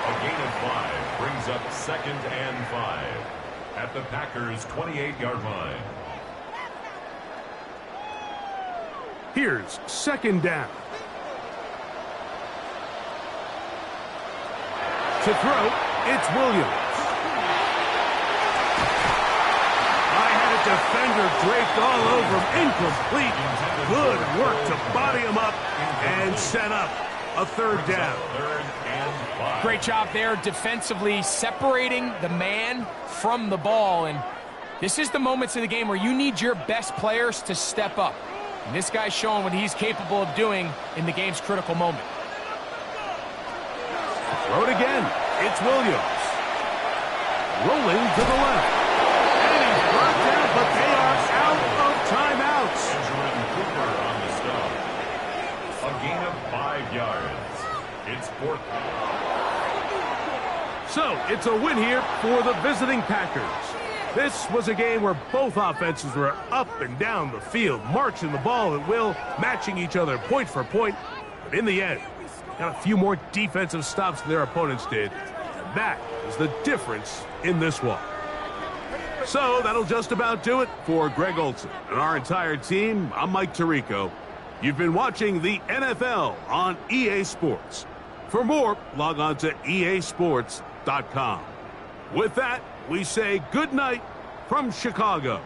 A gain of 5 brings up 2nd and 5 at the Packers' 28-yard line. Here's 2nd down. To throw, it's Williams. I had a defender draped all over him. Incomplete. Good work to body him up and set up a 3rd down. 3rd and 5. Great job there defensively, separating the man from the ball. And this is the moments of the game where you need your best players to step up. And this guy's showing what he's capable of doing in the game's critical moment. Throw it again. It's Williams. Rolling to the left. And he's brought down, but they are out of timeouts. Benjamin Cooper on the stop. A gain of 5 yards. It's 4th. So, it's a win here for the visiting Packers. This was a game where both offenses were up and down the field, marching the ball at will, matching each other point for point. But in the end, got a few more defensive stops than their opponents did. And that is the difference in this one. So, that'll just about do it for Greg Olsen and our entire team. I'm Mike Tirico. You've been watching the NFL on EA Sports. For more, log on to easports.com. With that, we say good night from Chicago.